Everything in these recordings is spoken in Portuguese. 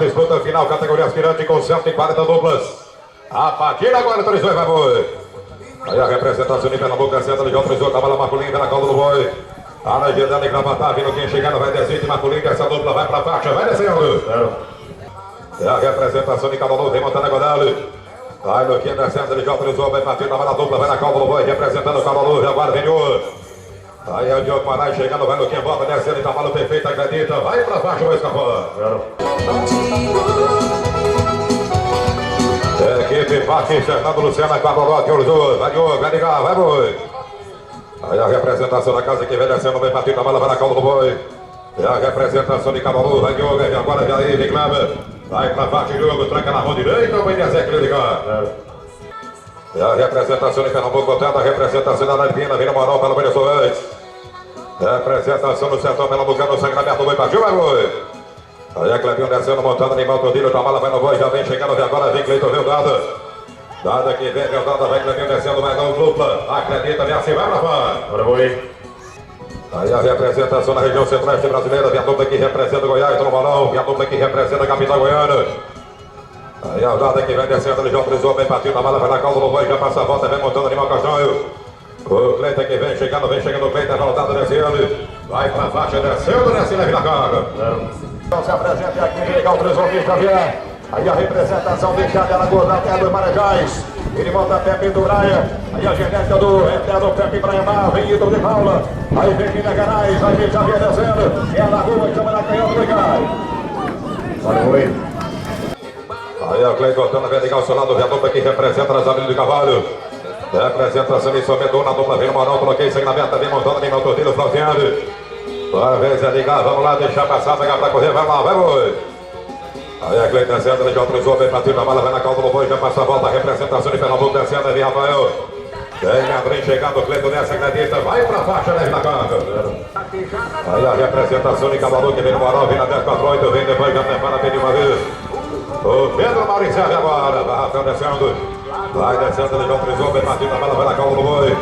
Disputa final, categoria aspirante com 140 duplas. A partida agora autorizou e vai boi. Aí a representação de Pernambuco descendo de autorizou, cavalo masculino na cauda do boi. A legendada e gravatar, vindo quem chegando vai descer de masculino, essa dupla vai pra faixa, vai descendo. É a representação de cavalo, vem montando a Godale. Aí no quinto descendo de autorizou, vai partindo, vai na dupla, vai na cauda do boi, representando o cavalo, agora vem de ouro. Aí é o Diogo Marais chegando, vai no quinto, volta descendo, de cavalo perfeito, acredita, vai pra faixa, vai escapar. Equipe Parque Fernando Luciano, Quadrolote, Urzul, vai de ouro, vai ligar, vai boi. Aí a representação da casa que vem descendo, vem partindo, a bola vai na cauda do boi. É a representação de Cavalu, vai de ouro, agora já aí, reclama. Vai pra parte de jogo, tranca na mão direita, vai descer aquele ligar. É a representação de Pernambuco, botando a representação da Nalpina, vem no moral pelo Venezuela. Representação do setor pernambucano, sangramento, vai partir, vai boi. Aí a Clebinho descendo, montando animal todinho, a bola vai no boi, já vem chegando, agora vem Cleiton, vem o Dada. Dada que vem, vem o Dada, vai Clebinho descendo, vai dar um dupla. Acredita, vem assim, vai pra fora. Bora, boi. Aí a representação da região centro-oeste brasileira, vem a dupla que representa Goiás, no balão, vem a dupla que representa a capital goiana. Aí a Dada que vem descendo, ele já autorizou, vem partindo, a bola vai na cauda do boi, já passa a volta, vem montando animal castanho. O Cleiton que vem chegando o Cleiton, voltado descendo. Vai pra faixa, descendo, vem na carga. Então se apresenta aqui, autorizou o Xavier. Aí a representação de Xavier Lagoa, terra dos Marajás. Ele monta Pepe do Braia. Aí a genética do eterno Pepe Braiamar, vem Ito de Paula. Aí vem Minas Gerais, aí vem Xavier descendo. É a Lagoa, chama na canhota do Gai. Bora, boi. Aí a Cleiton voltando, vem ligar o seu lado, vem a dupla que representa as abelhas de cavalo. Representação de Sometou na dupla, vem no moral, coloquei sangue na meta, vem montando, vem no tortilho, flauteando. Uma vez é ligar, vamos lá, deixar passar, pegar pra correr, vai lá, vai boi. Aí a Cleiton descendo, ele já autorizou, vem partindo a bola, vai na cauda do boi, já passa a volta, a representação de Pernambuco descendo, vem Rafael. Vem André chegando, Cleiton nessa, acredita, vai pra faixa, leve na carga. Aí a representação de Cavalu, que vem no moral, vem na 10-4-8, vem depois, já prepara, vem de uma vez. O Pedro Maurício agora, vai Rafael descendo. Vai descendo, ele já autorizou, vem partindo a bola, vai na cauda do boi.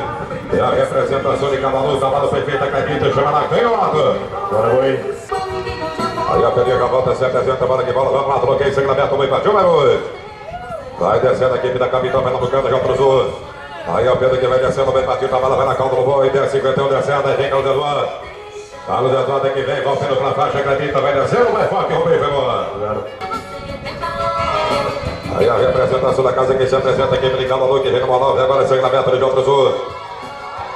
É a representação de Cavalu, cavalo perfeito, acredita, chama na canhota. Bora, boi. Aí a Pedrinha volta, se apresenta, bola que bola, vamos lá, troquei, sangue na meta, o boi partiu, vai boi. Vai descendo a equipe da capital pernambucana, já cruzou. Aí a Pedro que vai descendo, vem partindo, a bola vai na calda do boi, desce 51 descendo, aí vem Carlos Eduardo. Carlos Eduardo que vem, voltando pra faixa, acredita, vai descendo, vai forte, o boi vai embora. Aí a representação da casa que se apresenta, a equipe de Cavalu, que vem no Monove, agora sangue na meta, ele já cruzou.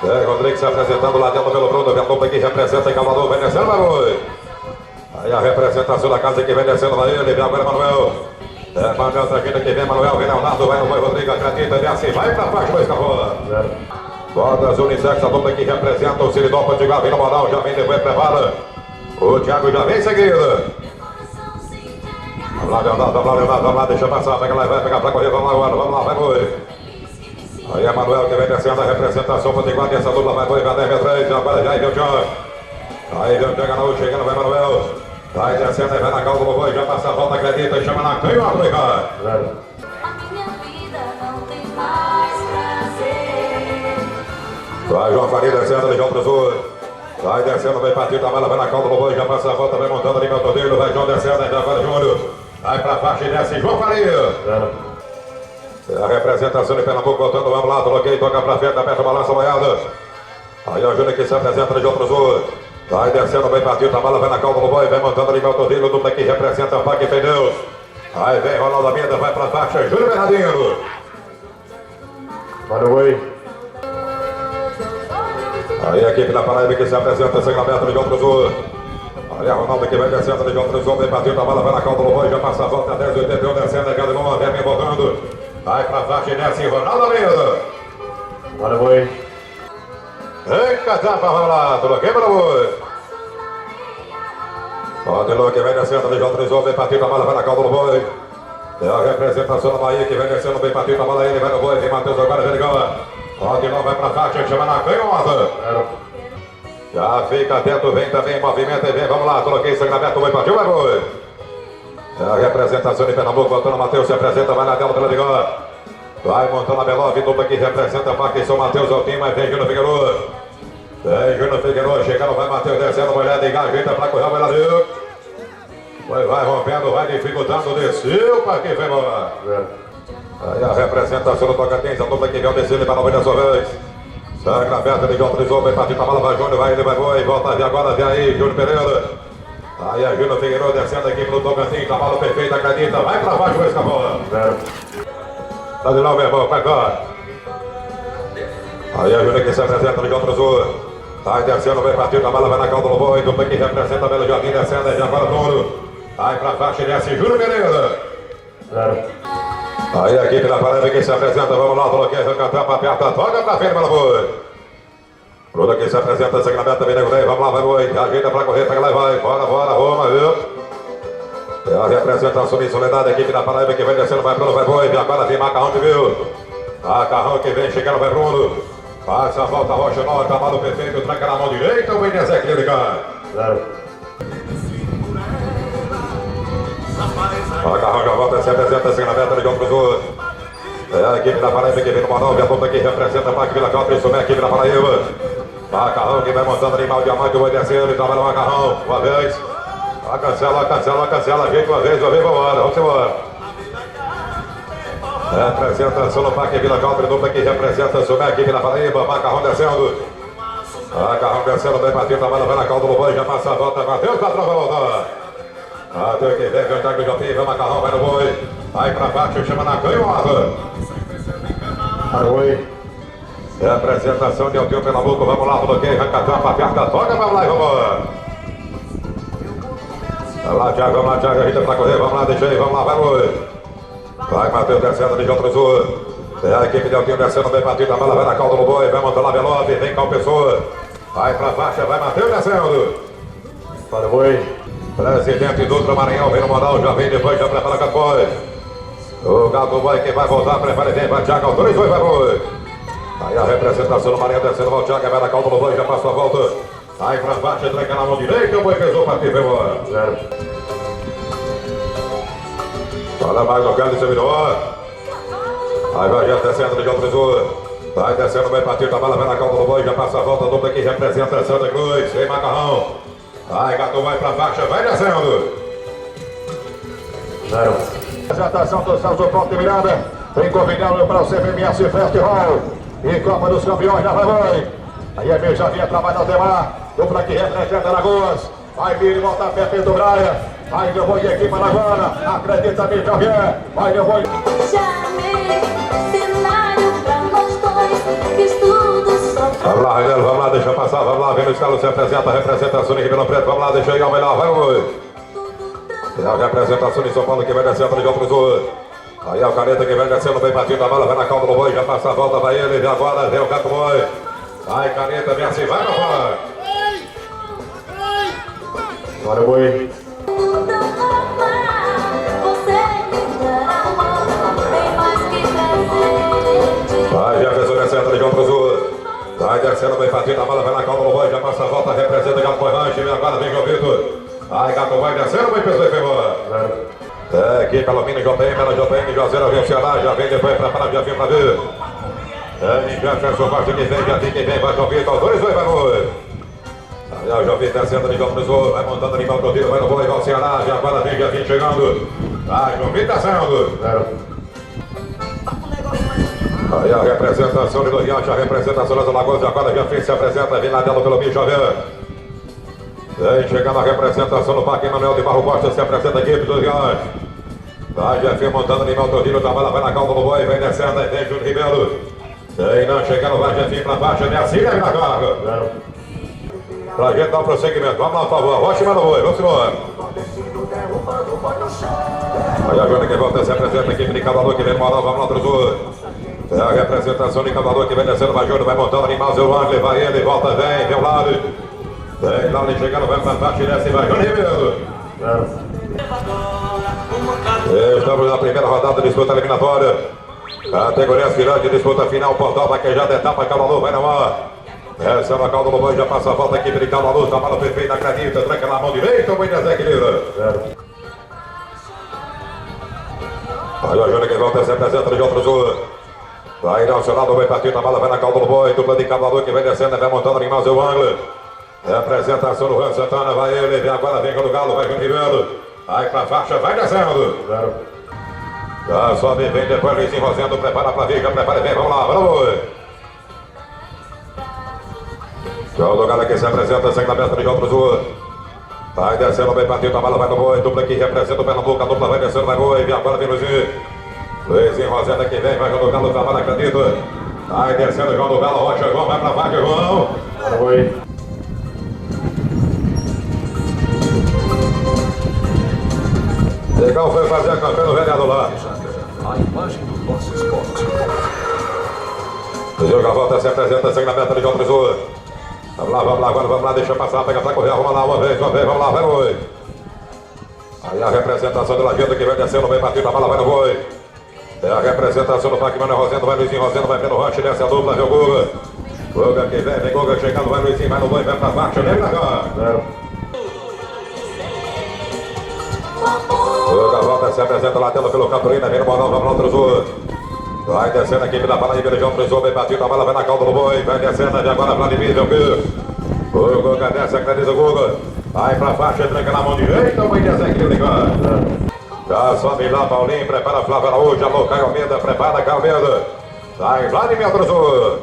É, Rodrigues se apresentando lá dentro pelo Bruno, vem a dupla que representa em Cavalu, vem descendo, vai boi. Aí a representação da casa que vem descendo, vai ele, vem agora Manuel. É, Manuel Traquina que vem, Manuel, vem Leonardo, vai no boi, Rodrigues, acredita, vem assim, vai pra faixa, vai escapar. Rodas Unissex, a dupla que representa o Ciridó Potiguar, vem no moral, já vem, depois prepara. O Thiago já vem em seguida. Vamos lá, Leonardo, vamos lá, deixa passar, pega lá, vai pegar pra correr, vamos lá agora, vamos lá, vai boi. Aí a Manuel que vem descendo a representação, Potiguar, essa dupla vai boi, vai 10 metros, agora já vem o Thiago. Aí vem o Thiago Araújo, chegando, vai Manuel. Vai descendo, vai na calda do boi, já passa a volta, acredita, e chama na canhota, vai cá. Vai João Faria descendo, ele já cruzou. Vai descendo, vai partindo, a bola vai na calda do boi, já passa a volta, vai montando ali meu torneio, vai João descendo, ainda vai Júnior. Vai pra faixa e desce, João Faria. É a representação de Pernambuco voltando, vamos lá, troquei, toca pra frente, aperta a balança, boiada. Aí o Júnior que se apresenta, ele já cruzou. Vai descendo, vai partindo, a bola vai na calda do boi, vai montando ali meu torneio, dupla que representa a faca e pneus. Aí vem Ronaldo Amenda, vai pra faixa, Júnior Bernardino. Bora, boi. Aí a equipe da Paraíba que se apresenta, Sangramento, de João Cruzou. Aí a Ronaldo que vai descendo, de João Cruzou, vem partindo, a bola vai na calda do boi, já passa a volta, 10,81, descendo, é Galimão, vem voltando. Vai pra faixa e desce, Ronaldo Amenda. Bora, boi. Vem, Catapa, vamos lá, troquei para o boi. Odilon que vem descendo, de João Cruzou, vem partindo, a bola vai na calda do boi. É a representação da Bahia que vem descendo, vem partindo, a bola ele vai no boi, vem Matheus agora, vem ligando. Odilon vai pra faixa, chama na canhota. Já fica atento, vem também, movimenta e vem, vamos lá, coloquei sangramento, boi partiu, vai boi. É a representação de Pernambuco, voltando, Matheus se apresenta, vai na tela pela ligando. Vai montando a Belove, dupla que representa a marca São Mateus Altim, mas vem Júnior Figueiredo. Vem Júnior Figueiredo, chegando, vai Matheus descendo, mulher de gás, ajeita pra correr o verdadeiro. Vai rompendo, vai dificultando, desceu para quem vai embora. Aí a representação do Tocantins, a dupla que vem o descendo para a da sua vez. Sangra aberta de Jota Lisboa, vem partir a bola, vai Júnior, vai ele, vai boi, volta a ver agora, vem aí, Júnior Pereira. Aí a Júnior Figueiredo descendo aqui pro Tocantins, a bola perfeita, acredita, vai pra baixo com essa bola. Tá de novo, meu irmão, vai cá. Aí a Júnior que se apresenta de Jota Lisboa. Vai descendo, vem partindo, a bola vai na calda do boi, dupla que representa Belo Jardim, descendo, aí agora Bruno. Vai pra baixo, desce Júnior Pereira. Aí a equipe da Paraíba que se apresenta, vamos lá, bloqueia, arranca a tampa, aperta, toca pra frente, boi. Bruno que se apresenta, Sacramento, vem nego, vamos lá, vai boi, ajeita pra correr, pega lá e vai, bora, Roma, viu? É a representação de Soledade, a equipe da Paraíba que vem descendo, vai Bruno, vai boi, e agora vem Macarrão que viu. Macarrão que vem chegando, vai Bruno. Passa a volta, Rocha Nova, trabalho perfeito, tranca na mão direita, o Benezé que ele cai. Macarrão já volta, se apresenta, Sacramento, de outro Cruz. É a equipe da Paraíba que vem no Manaus, a dupla que representa a Vila Caltra, isso é a equipe da Paraíba. Macarrão que vai montando ali mal diamante, vai descendo, ele trabalha o Macarrão, uma vez. Cancela, ajeita uma vez, vamos embora, vamos embora. Representação no Parque Vila Caltra, dupla que representa a equipe da Paraíba, Macarrão descendo. Macarrão descendo, bem batido, trabalha, vai na calda do boi, já passa a volta, bateu, o patrão vai voltar. Até que vem, cantar do Jopim, vai Macarrão, vai no boi. Vai pra baixo, chama na canhota. Vai boi. Representação de Altinho Pernambuco, vamos lá, bloqueio, arranca a tampa, aperta, toca, vamos lá e vamos embora. Vai lá, Thiago, ajeita pra correr, vamos lá, deixa aí, vamos lá, vai boi. Vai Matheus descendo de Jota Lisboa. É a equipe de Altinho descendo, bem batida, a bola vai na calda do boi, vai montando a Velope, vem com a pessoa. Vai pra baixa, vai Matheus descendo. Vai boi. Presidente do Maranhão, vem no moral, já vem depois, já prepara com a boi. O Gato Boi que vai voltar, prepara e vem, vai Thiago, autorizou e vai boi. Aí a representação do Maranhão descendo, vai o Thiago, vai na calda do boi, já passou a volta. Aí pra baixo, tranca na mão direita, o boi pesou para ti, vem embora. Olha mais no canto, virou. Aí vai já descendo de Jota Lisboa. Vai descendo, vai partir, a bola vai na calda do boi, já passa a volta, dupla que representa a Santa Cruz, vem Macarrão. Vai, Gato vai pra baixo, vai descendo. Apresentação do Celso Ponte de Miranda. Vem convidado para o CPMS Festival e Copa dos Campeões da Vai. Aí é mesmo, já vinha trabalhar no Temar. Dupla que representa Alagoas. Vai vir e volta perto do Braia. Vai, eu vou de equipe agora. Acredita, meu Javier. Vai, eu vou. Vamos lá, Reinaldo, vamos lá, deixa eu passar, vamos lá, vem no escalo, se apresenta, representação de Ribeirão Preto, vamos lá, deixa aí, ao melhor, vai, oi. É a representação de São Paulo que vai descendo de outro Cruz. Aí é o Caneta que vai descendo, bem batido, a bola vai na calda do boi, já passa a volta, vai ele, vem agora, vem o Gato Boi. Vai, Caneta, vem assim, vai, meu pai. Bora, boi. Vai, Jefferson descendo de João Cruz. Vai descendo, bem batido, a bola vai na calda do boi, já passa a volta, representa o Gato Boi Rancho, vem agora, vem João Vitor. Vai, Gato Boi descendo, bem pesou e foi embora. É, aqui pelo menos JM, ela JM, Joseira vem o Ceará, já vem depois preparado, já vem pra ver. É, Jefferson gosta que vem, já tem quem vem, vai João Vitor, autorizou e vai boi. Aí o João Vitor descendo de João Cruz, vai montando ali, vai no vai no boi, vai o Ceará, já agora vem, já vem chegando. Vai, João Vitor descendo. Aí a representação de Doriante, a representação das Alagoas, agora já fez, se apresenta, vem lá dela pelo bicho, já vê. Vem chegando a representação do Parque Manuel de Barro Costa, se apresenta aqui do Doriante. Vai Jeff montando animal todinho, trabalha, vai na calda do boi, vem descendo, aí vem Júnior Ribeiro. Vem não, chegando, vai Jeff pra baixo, vem assim, vem na carga. Pra gente dar um prosseguimento, vamos lá, por favor, rocha e boi, vamos embora. Aí a Júnior que volta, se apresenta a equipe de Cavalo que vem moral, vamos lá, Truzur. É a representação de Cavalo que vem descendo, vai Júnior, vai montando animal, seu ângulo, vai ele, volta, vem o lado. Vem lá, ele chegando, vai pra baixo, desce, vai Júnior Ribeiro. Estamos na primeira rodada de disputa eliminatória. Categoria aspirante, disputa final, portal, vaquejada, etapa, Cavalo, vai no ar. Essa é uma calda do boi, já passa a volta, equipe de Cavalo, trabalho perfeito, acredita, tranca na mão direita, o boi Zé equilibra. Aí o Júnior que volta, se apresenta de outro sul. Vai nacional do boi partido, a bola vai na calda do boi, dupla de Cavalo que vem descendo, vai montando animal, seu ângulo. Representação do Juan Santana, vai ele, vem agora, vem com o Galo, vai Júnior Ribeiro. Vai pra faixa, vai descendo. 0. Já sobe, vem depois, Luizinho Rosendo, prepara pra vir, já prepara e vem, vamos lá, vamos. João do Galo que se apresenta, sangue na meta de João Cruzul. Vai descendo, bem partido, a bala vai no boi, dupla que representa o Pernambuco, a dupla vai descendo, vai boi, e agora vem Luizinho. Luizinho Rosendo que vem, vai João do Galo, trabalha, acredita. Vai descendo, João do Galo, Rocha, João, vai pra vaca, João. Bora, boi. Legal foi fazer a campanha no vereador lá. A imagem do nosso esporte. O jogo a volta se apresenta, sangue na meta de João Cruzul. Vamos lá, agora vamos lá, deixa passar, pega pra correr, vamos lá, uma vez, vamos lá, vai no boi. Aí a representação do Lavento que vem descendo, vem partindo, a bala vai no boi. É a representação do Parque Mano Rosendo, vai Luizinho Rosendo, vai pelo Rancho, desce a dupla, vem o Guga. Guga que vem Guga chegando, vai Luizinho, vai no boi, vai pra baixo, vem pra cá. 0. Guga volta, se apresenta lá dentro pelo Caturina, vem no Morão, vamos lá, outro Zul. Vai descendo a equipe da Paraíba de João Cruzul, bem batido, a bala vai na cauda do boi, vai descendo de agora Vladimir, vem o Guga. O Guga desce, acredita o Guga. Vai pra faixa, tranca na mão direita, o mãe desce aqui, ligado. Já sobe lá, Paulinho, prepara Flávio Araújo, alô, Caio Almeida, prepara Caio Almeida. Sai Vladimir Cruzul.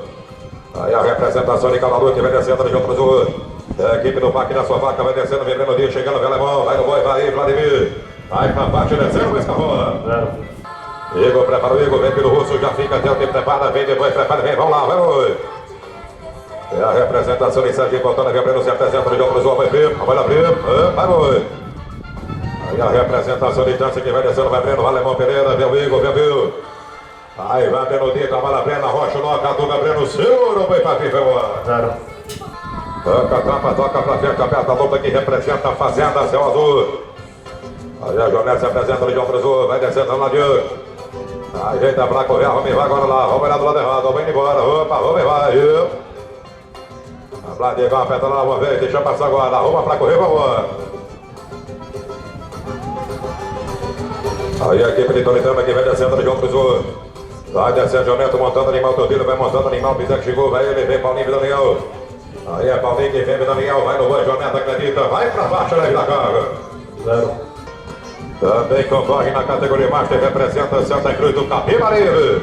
Aí a representação de Calalu que vem descendo de João Cruzul. A equipe do Parque da sua vaca vai descendo, vem no dia, chegando, vem alemão, vai no boi, vai aí, Vladimir. Vai pra parte, descendo, vai escapar. 0. Igor, prepara o Igor, vem pelo Russo, já fica até o tempo, prepara, vem depois, prepara, vem, vamos lá, vai boi. É a representação de Sérgio Fontana, vem abrindo, se apresenta de João Cruzul, vai abrir, vai boi. Aí a representação de Tância que vai descendo, vai abrindo, vai Alemão Pereira, vem o Igor, vem o Igor. Aí vai abrindo o dito, a bala Brena, Rocha, Loca, Duga, Breno, segura o boi pra vir, vamos lá. 0. Toca, trampa, toca pra frente, aperta a luta que representa a Fazenda, Céu Azul. Aí a Jonete se apresenta de João Cruzul, vai descendo lá adiante. Ajeita pra correr, vamos vai agora lá, vamos olhar do lado errado, vamos indo embora, opa, vamos vai. A Vladimir aperta lá uma vez, deixa passar agora, arruma pra correr, vamos lá. Aí a equipe de Toritama que vem descendo de João Cruzul. Vai descendo, Joneto montando animal, Tordilho vai montando animal, Bizek chegou, vai ele, vem Paulinho e Daniel. Aí é Paulinho que vem Daniel, vai no boi, Joneto acredita, vai pra baixo, leve da carga. 0. Também concorre na categoria Master, representa Santa Cruz do Capivari.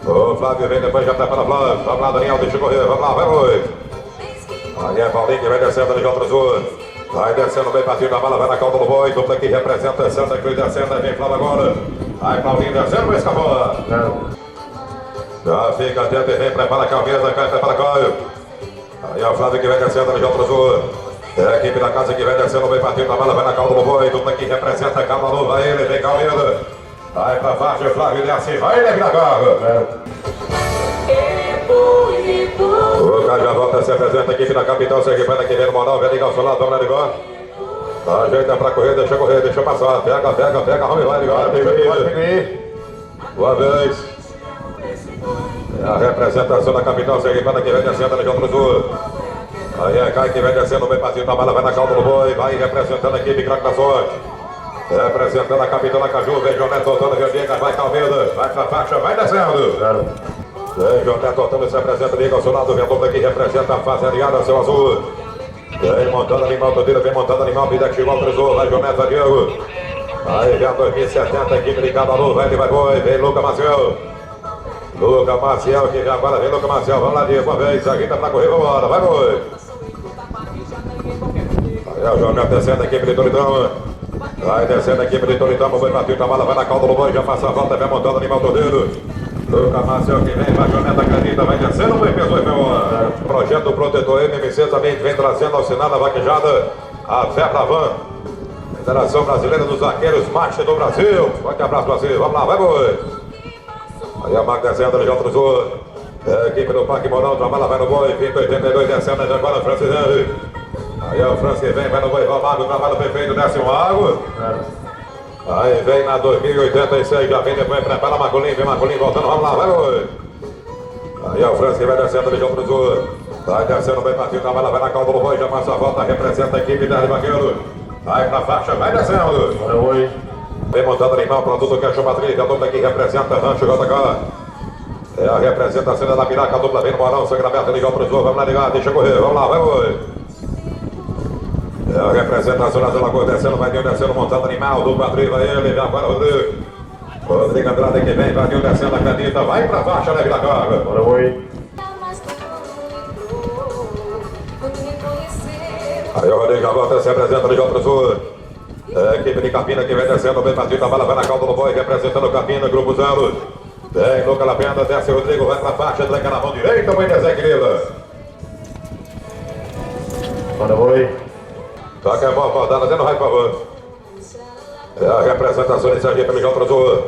O Flávio vem depois, já tá para Flávio. Vamos lá, Daniel, deixa eu correr, vamos lá, vai, boi. Aí é Paulinho que vem descendo de João Cruzul. Vai descendo bem partido, a bala vai na cauda do boi. Dupla que representa Santa Cruz descendo, vem Flávio agora. Aí Paulinho descendo, vai escapar. 0. Já fica atento e vem, prepara a cabeça, cai, prepara Caio. Aí é o Flávio que vem descendo de João Cruzul. É a equipe da casa que vem descendo, bem partido, a bala vai na cauda do boi. Dupla que representa Camalu, vai ele, vem Calmeida. Vai pra faixa, Flávio desce, vai ele na carga. 0. O cara já volta, se apresenta a equipe da capital, se equipando aqui vem no Moral, vem ligar o seu lado, vamos lá ligar. Ajeita pra correr, deixa passar, pega, vamos vai ligar, boa vez. É a representação da capital, se equipando aqui vem descendo de João Cruzul. Aí é Caio que vem descendo, bem partido, a bala vai na calda do boi, vai representando a equipe Craque da Sorte. Representando a capitã Caju, vem João Neto soltando, vem Diego, vai Calmeida, vai pra faixa, vai descendo. 0. Vem João Neto soltando, se apresenta, liga ao seu lado, vem a dupla que representa a Fazenda, Céu Azul. Vem montando animal, Tordilho, vem montando animal, Bidec chegou ao Cruzul, vai João Neto, Diego. Aí vem a 2070, equipe de Cadalu, vai boi, vem Luca Maciel. Luca Maciel que já agora vem Luca Maciel, vamos lá, Diego, uma vez, ajeita pra correr, vamos embora, vai boi. Aí é o João Neto descendo a equipe de Toritama. Vai descendo a equipe de Toritama, o boi bateu, a bala vai na calda do boi, já passa a volta, vem montando animal Tordilho. Luca Marcel que vem, vai Joneta acredita, vai descendo, o boi pesou e foi embora. Projeto Protetor MMC também vem trazendo ao Senado a vaquejada, a Febra Van. Federação Brasileira dos Vaqueiros, Master do Brasil. Forte abraço, Brasil, vamos lá, vai boi. Aí a Magda descendo, João Cruzul. É a equipe do Parque Morão, a bala vai no boi, 2082 descendo, já agora Francis Henry. Aí é o Francis que vem, vai no boi, vai o Mago, trabalho perfeito, desce o Água. 0. Aí vem na 2086, já vem depois, prepara Marcolinho, vem Marcolinho voltando, vamos lá, vai boi. Aí é o Francis que vai descendo de João Cruzul. Vai descendo bem partido, a bala vai na calda do boi, já passa a volta, representa a equipe da Vaqueiro. Vai pra faixa, vai descendo. Bora, boi. Vem montando animal, produto Queixo Patrícia, a dupla que representa Rancho JK. É a representação da Piraca, a dupla vem no Morão, sangue aberto de João Cruzul, vamos lá ligar, deixa correr, vamos lá, vai boi. É a representação da Zona Cor descendo, vai descendo, montando animal, do quadril, vai ele, vem agora o Rodrigo. Rodrigo Andrade que vem, vai descendo, acredita, vai pra baixo, leve na carga. Bora, boi. Aí o Rodrigo Gavota se apresenta de João pro Sul. É a equipe de Capina que vem descendo, bem batido, a bala vai na calda do boi, representando Capina, grupo 0. Vem, Luca Lapenda, desce Rodrigo, vai pra faixa, tranca na mão direita, bem desequilibra. Bora, boi. Toca a bola, rodada, dentro vai, por favor. É a representação de Sergipe pelo João pro Sul.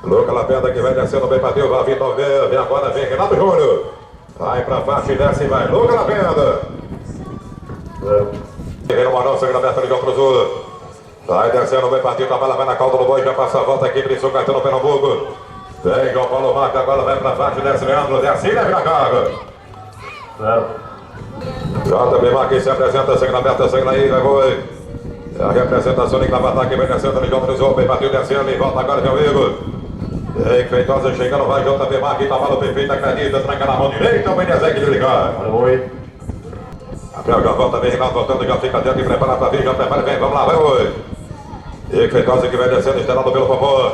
Luca Lapenda que vem descendo, bem batido, vai Vitor V, vem agora, vem Renato Júnior. Vai pra faixa e desce e vai, Luca Lapenda. Vem no Morão, segunda aberta do João pro Sul. Vai descendo, bem partido, a bala vai na calda do boi, já passa a volta aqui, Brisson Caetano, Pernambuco. Vem João Paulo Marca, agora vai pra baixo, desce Leandro, desce e leve na carga. 0. JB Marques se apresenta, segunda aberta, segunda aí, vai boi. É a representação de Clavatar que vem descendo, de João Prisou, bem partido, descendo e volta agora de amigo. Vem Feitosa chegando, vai JB Marques, tá bala perfeita, acredita, tranca na mão direita, bem desequilíbrio de ligar. Bora, boi. Gabriel já volta, vem Rinaldo voltando, já fica dentro e prepara pra vir, já prepara, vem, vamos lá, vai oi. E Feitosa que vem descendo, estelado pelo Popô.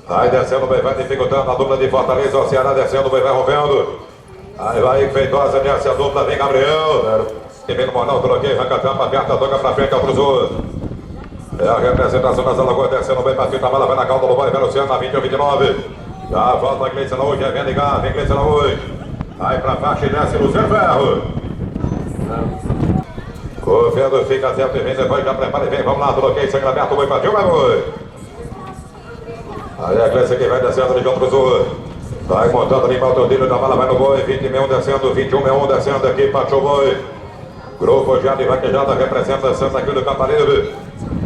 Vai descendo, bem vai dificultando a dupla de Fortaleza, o Ceará descendo, bem vai rompendo. Aí vai Feitosa, desce a dupla, vem Gabriel. 0. Que vem no Monal, troquei, arranca a tampa, aperta, toca pra frente, cruzou. É a representação das Alagoas, descendo, bem batido, a bala vai na calda do boi, vai Luciano, na 21, 29. Já volta a Gleice Araújo, vem ligar, vem Gleice Araújo. Vai pra faixa e desce Luciano Ferro. Correndo, fica atento e vem depois, já prepara e vem, vamos lá, troquei, sangue aberto, boi partiu, vai boi. Aí a Gleice que vai descendo de João Cruzou. Vai montando ali, Baltodilho, da bala vai no boi, 20-61 descendo, 21-61 descendo aqui, partiu o boi. Grupo já de vaquejada representa Santa Cruz do Caparibe.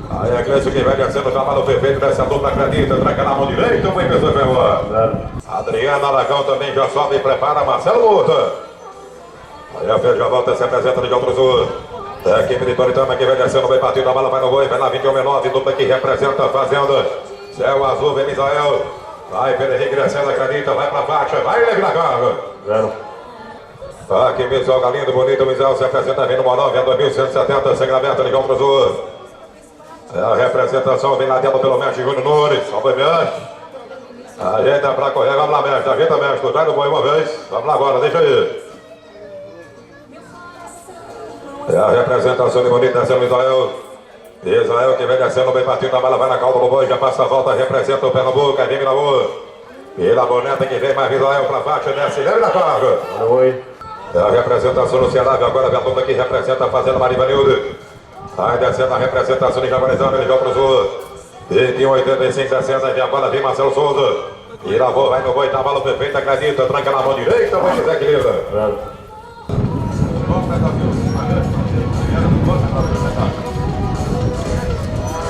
Aí a Gleice que vai descendo, cavalo perfeito, desce a dupla, acredita, tranca na mão direita, boi pessoa ferroa. 0. Adriana Aragão também já sobe e prepara, Marcelo Murta. Aí a Fê já volta, se apresenta de João Cruzou. É a equipe de Toritama que vem descendo, bem partido, a bala vai no boi, vai na 21-9, dupla que representa a Fazenda. Céu Azul, vem Misael. Vai, Pedro Henrique descendo, acredita, vai pra faixa, vai, leve na carga. 0. Aqui, Misael Galindo, bonito, Misael se apresenta, vem no Monóvia, 2170, segue na meta, Ligão Cruzou. É a representação, vem lá dentro pelo mestre Júnior Nunes, salve mestre. Ajeita pra correr, vamos lá, mestre, ajeita, mestre, vai no boi uma vez, vamos lá agora, deixa aí. É a representação de bonito descendo, Misael. Israel que vem descendo, bem partido, a bala vai na calda do boi, já passa a volta, representa o Pernambuco, aí vem Milamor. Pela boneta que vem mais Israel pra faixa, desce, leve na carga. Bora, boi. É a representação do Ceará, agora vem a dupla que representa a Fazenda Marivanildo. Aí descendo a representação de Jaguarizano, ele joga pro Sul. 21-85 descendo, aí vem a bola, vem Marcelo Souza. E lavou, vai no boi, tá a bala perfeita, acredita, tranca na mão direita, vai desequilibra. 0.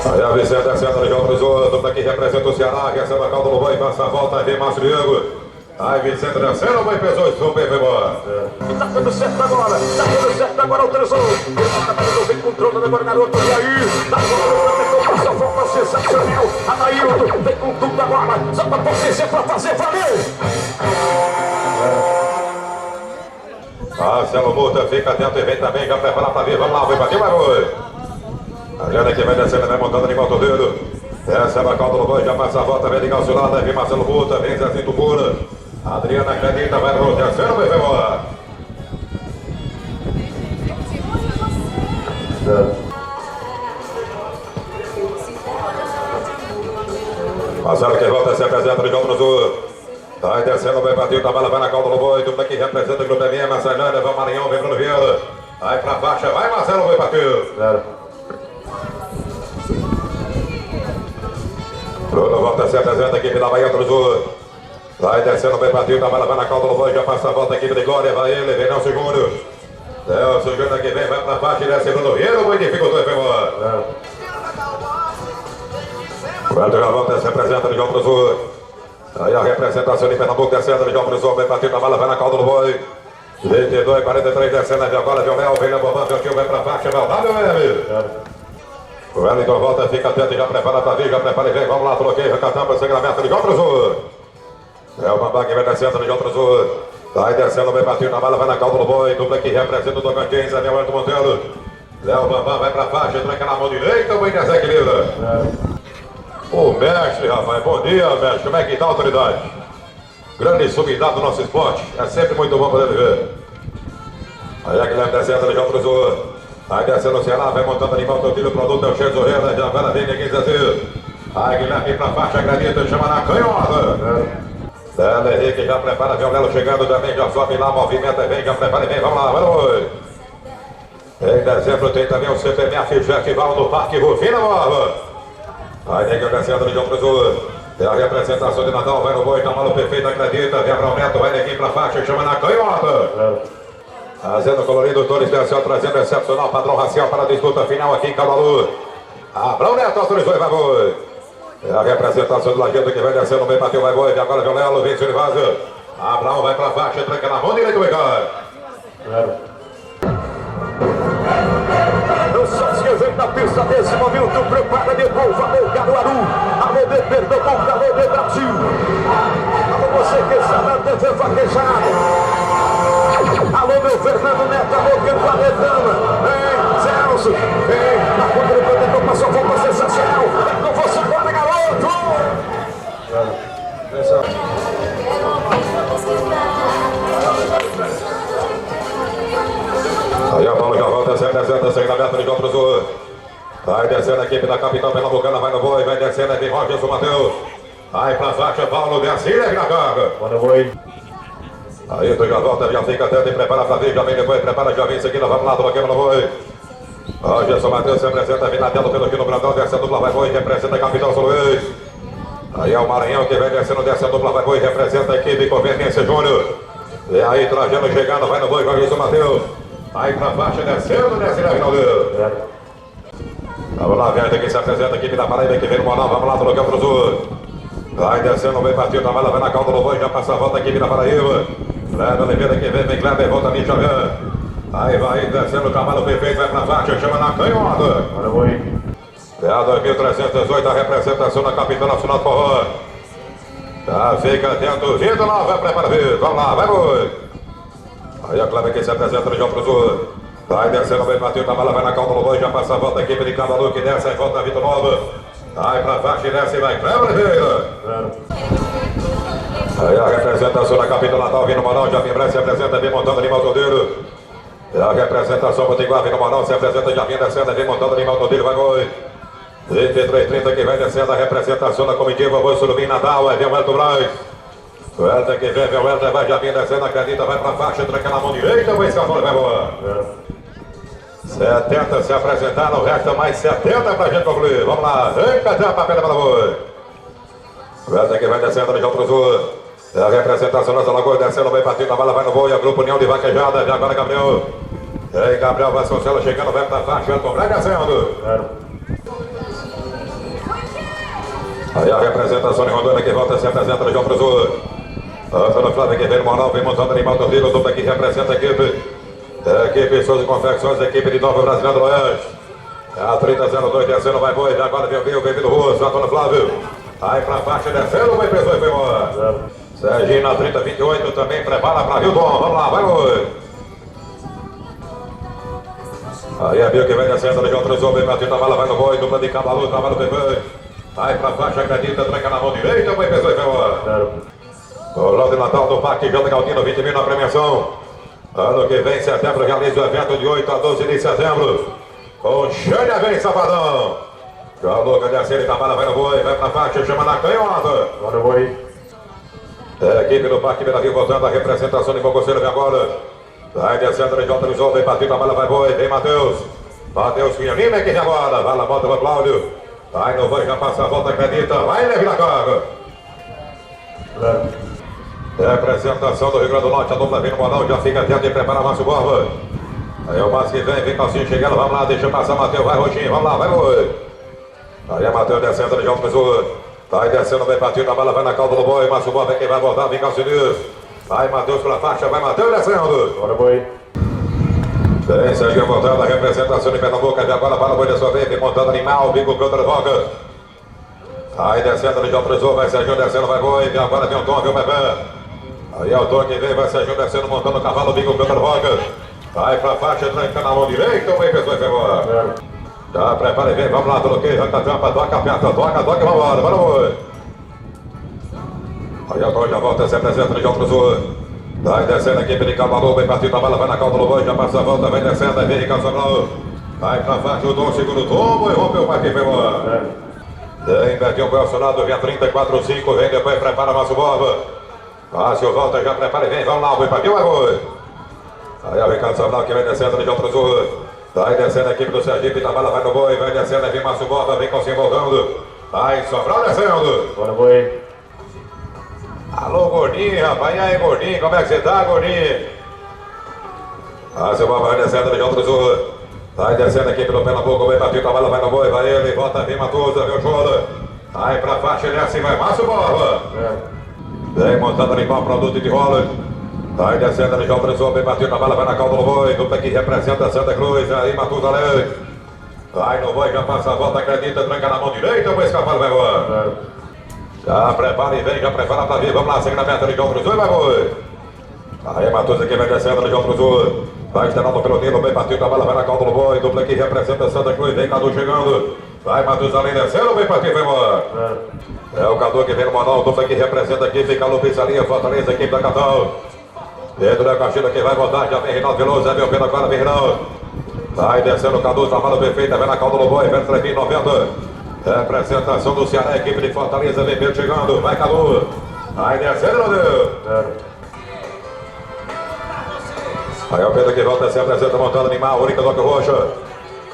Aí a Vicente descendo, ele joga pro Sul, a dupla que representa o Ceará, recebe a calda no boi, passa a volta, aí vem Márcio Diego. Aí Vicente descendo, vai pessoas, super, vai embora. Tá dando certo agora, o Teresão. Ele tá resolvendo com o trono agora, garoto. E aí, tá com essa volta sensacional. Anailton vem com tudo agora, só pra potência pra fazer valer. Marcelo Murta fica atento e vem também, já prepara pra vir, vamos lá, vai bater, vai, vai. A Jana que vai descendo, vai montando ali, volta o dedo. Recebe a calda no boi, já passa a volta, vem ligar o seu lado, aí vem Marcelo Murta, vem Zezinho Tupura. Adriana acredita, vai no terceiro, vai embora. 0. Marcelo que volta, se apresenta de João pro Sul. Vai descendo, bem batido, a bala vai na calda no boi, dupla que representa o Grupo MM, Marcelândia, vai Maranhão, vem Bruno Vieira. Vai pra faixa, vai Marcelo, vai partir. 0. Bruno volta, se apresenta, equipe da Bahia pro Sul. Vai descendo, bem batido, a bala vai na calda no boi, já passa a volta, equipe de Glória, vai ele, vem Nelson Júnior. Nelson Júnior que vem, vai pra faixa, desce Bruno Vieira, o boi dificultou e foi embora. 0. O Elton já volta, se apresenta de João pro Sul. Aí a representação de Pernambuco descendo de João pro Sul, bem batido, a bala vai na calda no boi. 22, 43 descendo, aí agora Jomel, vem na bobanda, o tio vai pra faixa, vai lá, meu amigo. 0. O Wellington volta, fica atento e já prepara pra vir, já prepara e vem, vamos lá, troquei, recatamos, segramento de João pro Sul. É o Bambam que vem descendo de João pro Sul. Vai descendo, bem batido, a bala vai na calda do boi, dupla que representa o Tocantins, aí vem o Elton Monteiro. Léo Bambam vai pra faixa, tranca na mão direita, o bem desequilibra. 0. O mestre, rapaz, bom dia, mestre. Como é que tá a autoridade? Grande subidade do nosso esporte. É sempre muito bom poder ver. Aí a Guilherme descendo, ele já cruzou. Aí descendo o Ceará, vai montando ali, volta o tiro, o produto é o Cheio Zorreira, já agora vem ninguém dizer. Aí Guilherme pra faixa, acredita, chama na canhota. 0. Dela Henrique já prepara, Violelo chegando também, já sobe lá, movimenta bem, já prepara bem, vamos lá, vamos. Em dezembro tem também o CPMF Festival no Parque Rufina Nova. Aí ninguém descendo, ele já cruzou. É a representação de Natal, vai no boi, tá malo perfeito, acredita, Gabriel Neto, vai ninguém pra faixa, chama na canhota. 0. Fazendo colorido, todo especial, trazendo excepcional padrão racial para a disputa final aqui em Cabalu. Abrão Neto autorizou e vai boi. É a representação do Lajeado que vai descendo, bem bateu, vai boi. Agora Violelo, vem Silvio Vaza. Abrão vai para baixo, tranca na mão direita, vai cá. 0. Eu só se ajeita na pista nesse momento, prepara de novo, alô Caruaru, alô de Pernambuco, alô de Brasil. Alô você que está na TV Vaquejado. Alô meu Fernando Neto, alô Campaletana. Vem, Celso, vem, na ponta do protetor, passou a volta sensacional. É com você, bora garoto. 0. Aí a bola já volta, descendo, segue na meta de cruzou. Vai descendo a equipe da capital pernambucana, vai no boi, vai descendo, vem Rogerson Matheus. Vai pra faixa, Paulo descendo, na carga. Bora, boi. Aí tu já volta, já fica atento e prepara pra vir, já vem depois, prepara, já vem em seguida, vamos lá, toma quebra no boi. Rogerson Matheus se apresenta, vem na tela pelo aqui no Brandão, desce a dupla, vai boi, representa a capital São Luís. Aí é o Maranhão que vem descendo, desce a dupla, vai boi, representa a equipe Conveniência Júnior. E aí Trajano chegando, vai no boi, Rogerson Matheus. Aí pra faixa, descendo, desce na final dele. 0. Vamos lá, velho, quem se apresenta, a equipe da Paraíba que vem no Monal, vamos lá, toma quebra no sul. Vai descendo, bem partido, a bala vai na calda do boi, já passa a volta a equipe da Paraíba. Kleber Oliveira que vem Kleber, volta ali, Jagan. Aí vai descendo o cavalo perfeito, vai pra faixa, chama na canhota. Bora, boi. É a 2318, a representação da capital nacional do forró. Já fica atento, vindo lá, vai preparar, vamos lá, vai boi. Aí a Kleber que se apresenta no João Cruzul. Vai descendo, bem partido, a bala vai na calda do boi, já passa a volta a equipe de Cabalu que desce, aí volta a Vitor Nova. Vai pra faixa e desce, vai Kleber Oliveira. 0. Aí a representação da capital Natal, vindo Moral, já vem se apresenta, vem montando ali Maltodeiro. É a representação Potiguar, vindo Moral, se apresenta, já vem descendo, vem montando ali Maltodeiro, vai boi. 2330 que vem descendo, a representação da comitiva, Boi Surubim Natal, aí vem o Elton Braz. O Elton que vem o Elton, vai já vem descendo, acredita, vai pra faixa, tranca na mão direita, o escapole vai embora. 0. 70 se apresentaram, resta mais 70 pra gente concluir. Vamos lá, vem cadê a papel para boi. O Elton que vai descendo, ali já cruzou. É a representação das Alagoas, descendo bem partido, a bala vai no boi, a grupo União de Vaquejada, já agora Gabriel. Aí Gabriel Vasconcelos chegando, vai pra faixa, Elton Braz descendo. 0. Aí a representação de Rondônia que volta, se apresenta no João Cruzul. Antônio Flávio que vem no Monal, vem montando animal do Rio, dupla que representa a equipe. É a equipe Souza Confecções, a equipe de Nova Brasileira do Oeste. É a 3002 descendo, vai boi, agora vem o Russo, Antônio Flávio. Aí pra faixa descendo, vai preso e foi embora. 0. Serginho na 3028 também prepara pra Rio Dom, vamos lá, vai boi. Aí a Bio que vem descendo, João Cruzul, vem batendo a bala, vai no boi, dupla de Cabalu, trabalho perfeito. Aí pra faixa, acredita, tranca na mão direita, vai preso e foi embora. 0. O Lado de Natal do Parque Jota Galdino, 20 mil na premiação. Ano que vem, setembro, realiza o evento de 8 a 12 de setembro. Com Xânia vem, Safadão. Já o Lucas desce, ele trabalha, vai no boi, vai pra faixa, chama na canhota. Bora, boi. É a equipe do Parque Beira Rio voltando, a representação de Bococeiro vem agora. Vai descendo, ele autorizou, vem partido, trabalha, vai boi, vem Matheus. Matheus que anima aqui agora, vai lá, volta para Cláudio. Vai no boi, já passa a volta, acredita, vai leve na carga. 0. Representação do Rio Grande do Norte, a dupla vem no Monal, já fica atento e prepara o Márcio Borba. Aí o Márcio que vem Calcinho chegando, vamos lá, deixa passar Matheus, vai Roxinho, vamos lá, vai boi. Aí é Matheus descendo, ele já autorizou. Vai descendo, vem partindo, a bala vai na calda do boi, Márcio Borba, quem vai voltar, vem Calcinho. Vai Matheus pela faixa, vai Matheus descendo. Bora, boi. Vem Serginho voltando, a representação de Pernambuco, de agora para o boi da sua vez, vem montando animal, bico contra a boca. Aí descendo, ele já autorizou, vai Serginho descendo, vai boi, e agora tem o Tom, viu, Bebê? Aí é o Tom que vem, vai Serginho descendo, montando o cavalo, bico contra a boca. Vai pra faixa, tranca na mão direita, o bem pessoal vai embora. Zero. Já prepara e vem, vamos lá, troquei, arranca a tampa, toca a perna, toca, vamos embora, bora. Aí agora já volta, se apresenta de outro sul. Vai descendo a equipe de Cabalu, bem partido, a bola vai na cauda do boi, já passa a volta, vem descendo, aí vem Ricardo Sobral. Vai pra faixa, o Dom, segundo tombo e rompeu o parque, foi embora. Zero. Vem, Betinho Bolsonaro, vem a 34-5, vem depois, prepara Márcio Borba. Márcio volta, já prepara e vem, vamos lá, o boi partiu, vai, boi. Aí o Ricardo Sobral que vem descendo de outro sul. Vai descendo a equipe do Sergipe, da bala vai no boi, vai descendo, aí vem Márcio Borba, vem com se voltando. Vai, Sobral descendo. Bora, boi. Alô, gordinho, rapaz, e aí, gordinho, como é que você tá, gordinho? Márcio Borba vai descendo de outro sul. Vai descendo a equipe do Pernambuco, vem batido, a bala vai no boi, vai ele, volta, vem Matuza, vem o Chola. Vai pra faixa, ele assim, vai Márcio Borba. Vem montando ali com produto de rola. Vai descendo ali, João Tresor, bem batido, a bala vai na cauda do boi, dupla que representa Santa Cruz, aí Matusalém. Vai no boi, já passa a volta, acredita, tranca na mão direita, o esse cavalo vai embora. Zero. Já prepara e vem, já prepara pra vir, vamos lá, segue na meta de João Tresor, vai boi. Aí Matusa que vem descendo ali, João Tresor. Vai estrenando pelo Nilo, bem batido, a bala vai na cauda do boi, dupla que representa Santa Cruz, vem Cadu chegando. Vai Matusalém descendo, bem batido, vai embora. Zero. É o Cadu que vem no Monal, dupla que representa aqui, fica no Pizzaria, Fortaleza, equipe da Catal. Pedro da Caxina que vai voltar, já vem Reinaldo Veloso, é meu pelo agora, vem Reinaldo. Vai descendo o Cadu, trabalho perfeito, vem na calda do boi, vem Trequim 90. Representação do Ceará, equipe de Fortaleza, vem Pedro chegando, vai Cadu. Vai descendo, meu Deus. Zero. Aí o Pedro que volta, se apresenta, montando animal, única do Roxa.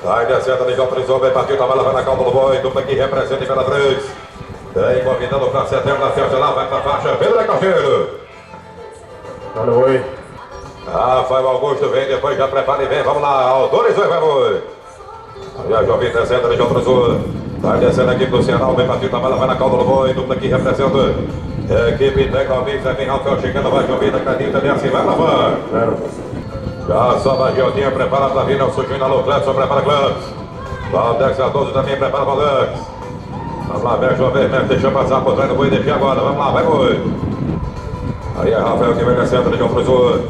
Vai descendo, Nigel Prisão, vem partido, a bala vai na calda do boi, dupla que representa Imperatriz. Vem convidando para setembro da festa lá, vai pra faixa, Pedro da Caxina. Bora, boi. Rafael Augusto vem, depois já prepara e vem, vamos lá, autorizou, vai, boi. Aí a Jovem descendo, de outro sul. Vai descendo a equipe do Ceará, bem partido, a bala vai na calda do boi, dupla que representa. A equipe integra o mix, vem Rafael chegando, vai Jovem, acredita, vem assim, vai pra fora. Zero. Já sobe a Gildinha, prepara pra vir, não surgindo, alô, Clepson, prepara Clepson. Valdex Cardoso também, prepara Valdex. Vamos lá, vem Jovem, deixa passar por trás do boi, deixa agora, vamos lá, vai, boi. Aí é Rafael que vem descendo de outro sul.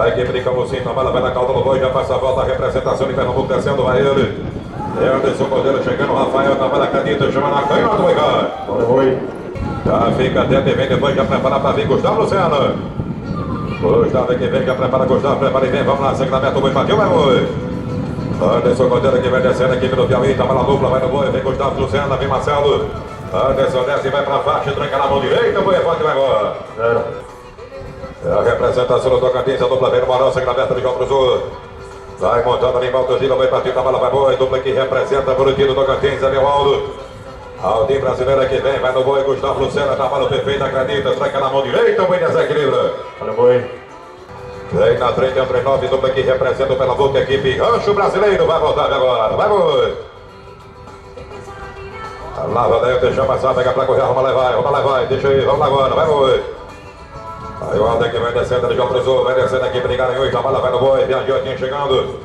A equipe de Camusim, a bala vai na calda do boi, já passa a volta, a representação de Pernambuco descendo, vai ele. Anderson Cordeiro chegando, Rafael, a bala cadita, chama na canhota, vai cá. Bora, boi. Já fica atento e vem depois, já prepara pra vir Gustavo Luciano. Gustavo que vem, já prepara Gustavo, prepara e vem, vamos lá, segue na meta, o boi bateu, vai boi. Anderson Cordeiro que vem descendo, a equipe do Piauí, tá bala dupla, vai no boi, vem Gustavo Luciano, vem Marcelo. Anderson desce e vai pra faixa, tranca na mão direita, o boi é forte e vai embora. Zero. É a representação do Tocantins, a dupla vem no Moral, segue na meta de João Cruzul. Vai montando ali, Maltogila, vai partindo, a bala vai boi, dupla que representa o Buriti do Tocantins, é meu Aldo. Aldim brasileira que vem, vai no boi, Gustavo Lucena, trabalho perfeito, acredita, tranca na mão direita, o boi desequilibra. Bora, boi. Vem na 339, dupla que representa o Pernambuco, equipe Rancho Brasileiro, vai voltar agora, vai boi. A lava daí, deixa passar, pega pra correr, vamos lá, vai, deixa aí, vamos lá agora, vai boi. Aí o Alden que vem descendo de João Cruzul, vem descendo aqui, brigaram hoje, a bala vai no boi, vem a Jardim chegando.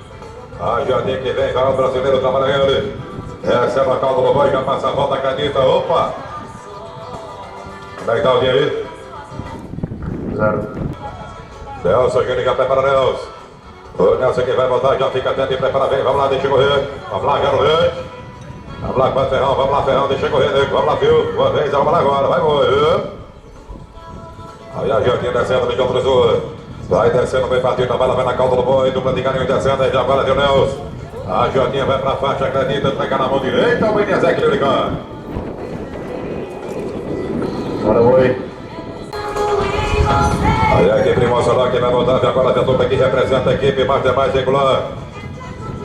A Jardim que vem, vai o brasileiro, trabalha ele. Recebe a calda do boi, já passa a volta, acredita, opa. Como é que tá o dia aí? Zero. Nelson, que liga, prepara Nelson. O Nelson que vai voltar, já fica atento e prepara bem, vamos lá, deixa correr. Vamos lá, garoto. Vamos lá, com Ferrão, vamos lá, Ferrão, deixa correr, nego, vamos lá, viu? Uma vez, vamos lá agora, vai morrer. Aí a Jardim descendo de João Cruzul. Vai descendo, bem partido, a bala vai na calda do boi, dupla de galinho descendo, aí já agora deu Nelson. A Jardim vai pra faixa, acredita, tranca na mão direita, o Benezek ligar. Bora, boi. Aí a equipe de Moçoló que vai voltar, agora a dupla que representa a equipe mais regular.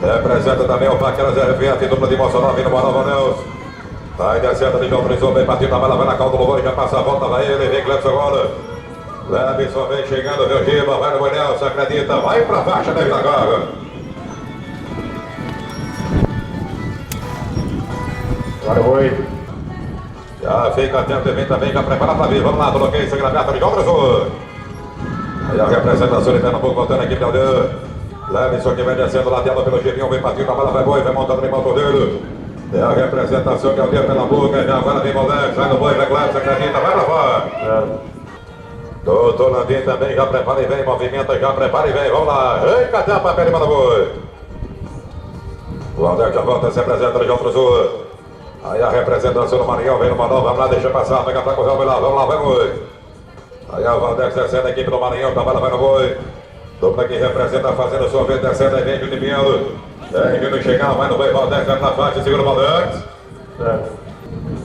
Representa também o Paqueras RFF, dupla de Moçoló, vindo Moral Nelson. Vai descendo de João Cruzul, bem partido, a bala vai na calda do boi, já passa a volta, vai ele, vem Clepson agora. Clepson vem chegando, vem o Giba, vai no boi Nelson, acredita, vai pra faixa, deve da carga. Bora, boi. Já fica atento e vem também, já prepara pra vir, vamos lá, bloqueio, sangue na meta de João Cruzul. Aí a representação de Pernambuco voltando aqui para o Aldeia. Levinson que vem descendo, lateado pelo Girinho, vem partindo, a bala vai boi, vai montando no motor dele. É a representação de Aldeia Pernambuco, agora vem Valdex, vai no boi, vai Clepson, acredita, vai pra fora. Zero. Doutor Landim também já prepara e vem, movimenta, já prepara e vem, vamos lá. Ei, cadê a papel e manda boi? O Aldeia já volta, se apresenta de outro sul. Aí a representação do Maranhão vem no Manão, vamos lá, deixa passar, pega pra correr, vai lá, vamos lá, vai boi. Aí a Valdex descendo a equipe do Maranhão, trabalha, vai no boi. Dupla que representa, fazendo sua vez, descendo, aí vem Júnior Pinheiro. Vem Júnior chegar, vai no boi, Valdex, vai na faixa, segura o Valdex. Certo.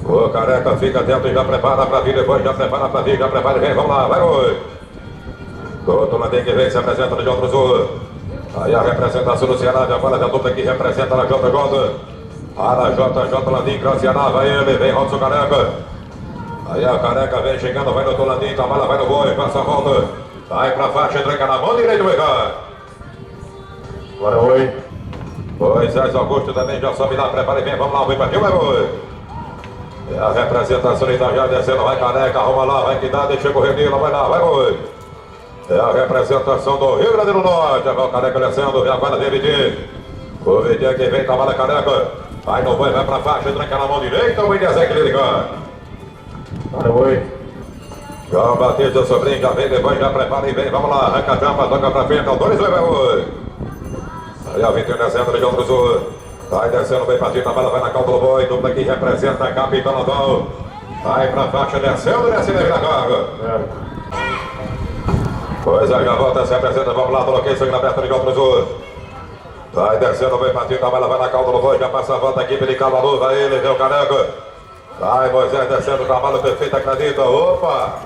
O Careca fica dentro e já prepara pra vir, depois já prepara pra vir, já prepara e vem, vamos lá, vai boi. Doutor Landim que vem, se apresenta de outro sul. Aí a representação do Ceará, agora a dupla que representa na JJ. Para JJ Landim, Graciana, vai ele, vem Robson Careca. Aí a Careca vem chegando, vai no Doutor Landim, trabalha, vai no boi, passa a volta. Vai pra faixa, tranca na mão direita, vai cá. Bora, oi. Moisés Augusto também já sobe lá, prepara e vem, vamos lá, vem pra cima, vai boi. É a representação de Itajá descendo, vai Careca, arruma lá, vai que dá, deixa correr nele, vai lá, vai boi. É a representação do Rio Grande do Norte, vai o Careca descendo, vem agora David. O Vidinho que vem, trabalha Careca. Vai no boi, vai pra faixa, tranca na mão direita, o Benezé que ele liga. Bora, oi. João Batista, sobrinho, já vem, depois já prepara e vem, vamos lá, arranca a tampa, toca pra frente, autores, vai boi. Aí a Vitinho descendo de outro sul. Vai descendo, bem partido, a bala vai na calda do boi, dupla que representa a Capitão Natal. Vai pra faixa, descendo, desce na carga. Certo. Pois é, já volta, se apresenta, vamos lá, coloquei sangue na aberta de outro sul. Vai descendo, bem partido, a bala vai na calda do boi, já passa a volta aqui, ele cala a luz, vai ele, vê o Careca. Vai Moisés descendo, trabalho perfeito, acredita, opa!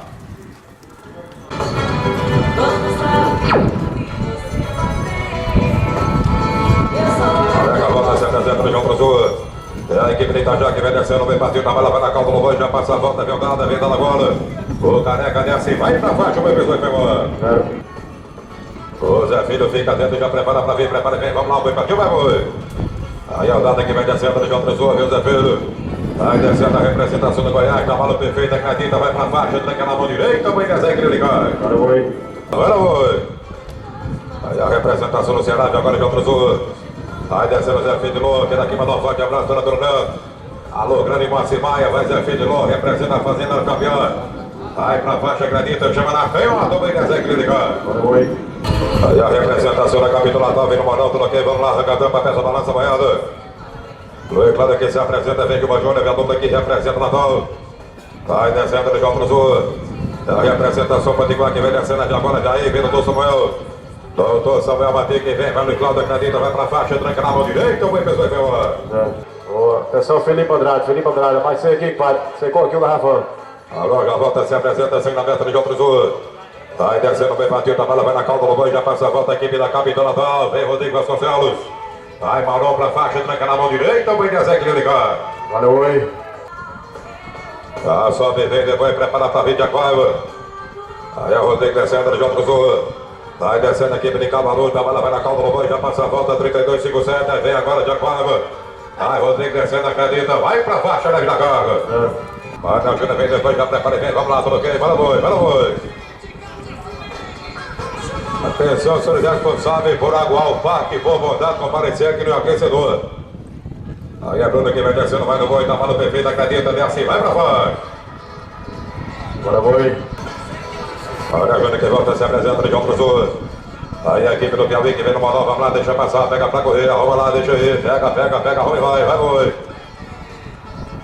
Careca volta, se apresenta de outro sul. É a equipe de Itajá que vem descendo, bem partido, a bala vai na calda do boi, já passa a volta, vem o nada, vem dando a bola. O Careca desce, vai pra faixa, o meu biscoito pegou. Certo. O Zé Filho fica dentro, já prepara pra vir, prepara e vem, vamos lá, o boi partiu, vai boi. Aí a Dada que vem descendo de outro sul, viu o Zé Filho. Vai descendo a representação do Goiás, cavalo perfeito, acredita, vai pra faixa, tranca na mão direita, o Benezé que ele liga. Bora, oi. Agora boi. Aí a representação do Ceará, agora de outro sul. Vai descendo o Zé Filho de Lô, que daqui mandou um forte abraço, dona Brunão. Alô, grande Márcio Maia, vai Zé Filho de Lô, representa a Fazenda do Campeão. Vai pra faixa, acredita, chama na canhota, o Benezé que ele liga. Bora, oi. Aí a representação da Capitão Natal, vem no Manão, tudo ok, vamos lá, arranca a tampa, peça a balança, banhada. Luiz Cláudio que se apresenta, vem que o Bajone, vem a dupla que representa o Natal. Vai descendo de João pro Sul. A representação Potiguar que vem descendo de agora, já aí, vem o doutor Samuel. Doutor Samuel Mati que vem, vai Luiz Cláudio, acredita, vai pra faixa, tranca na mão direita, o bem pessoal vem lá. Certo. Boa. Atenção, Felipe Andrade, vai ser aqui, pai. Secou aqui o garrafão. Agora já volta, se apresenta, sem na meta de João pro Sul. Vai descendo bem batido, a bala vai na calda do boi, já passa a volta a equipe da Capitão Natal, vem Rodrigo Vasconcelos. Vai Maurão pra faixa, tranca na mão direita, o Benezé que ele liga. Valeu, oi. Sobe, vem, depois prepara pra vir de Aquário. Aí a Rodrigo descendo de outro sul. Vai descendo a equipe de Cavaluta, a bala vai na calda do boi, já passa a volta, 32,57, vem agora de Aquário. Vai Rodrigo descendo, acredita, vai pra faixa, leve da carga. Vai na ajuda, vem depois, já prepara e vem, vamos lá, tudo ok, vai no boi. Atenção, senhores responsáveis por aguar o parque, por vontade, comparecer aqui no aquecedor. Aí a Bruna que vai descendo, vai no boi, tá falando perfeito, acredita, desce assim, vai pra fora. Bora, oi. Olha a Júnior que volta, se apresenta de João pro Sul. Aí a equipe do Piauí que vem no Manó, vamos lá, deixa passar, pega pra correr, arruma lá, deixa ir, pega, arruma e vai boi.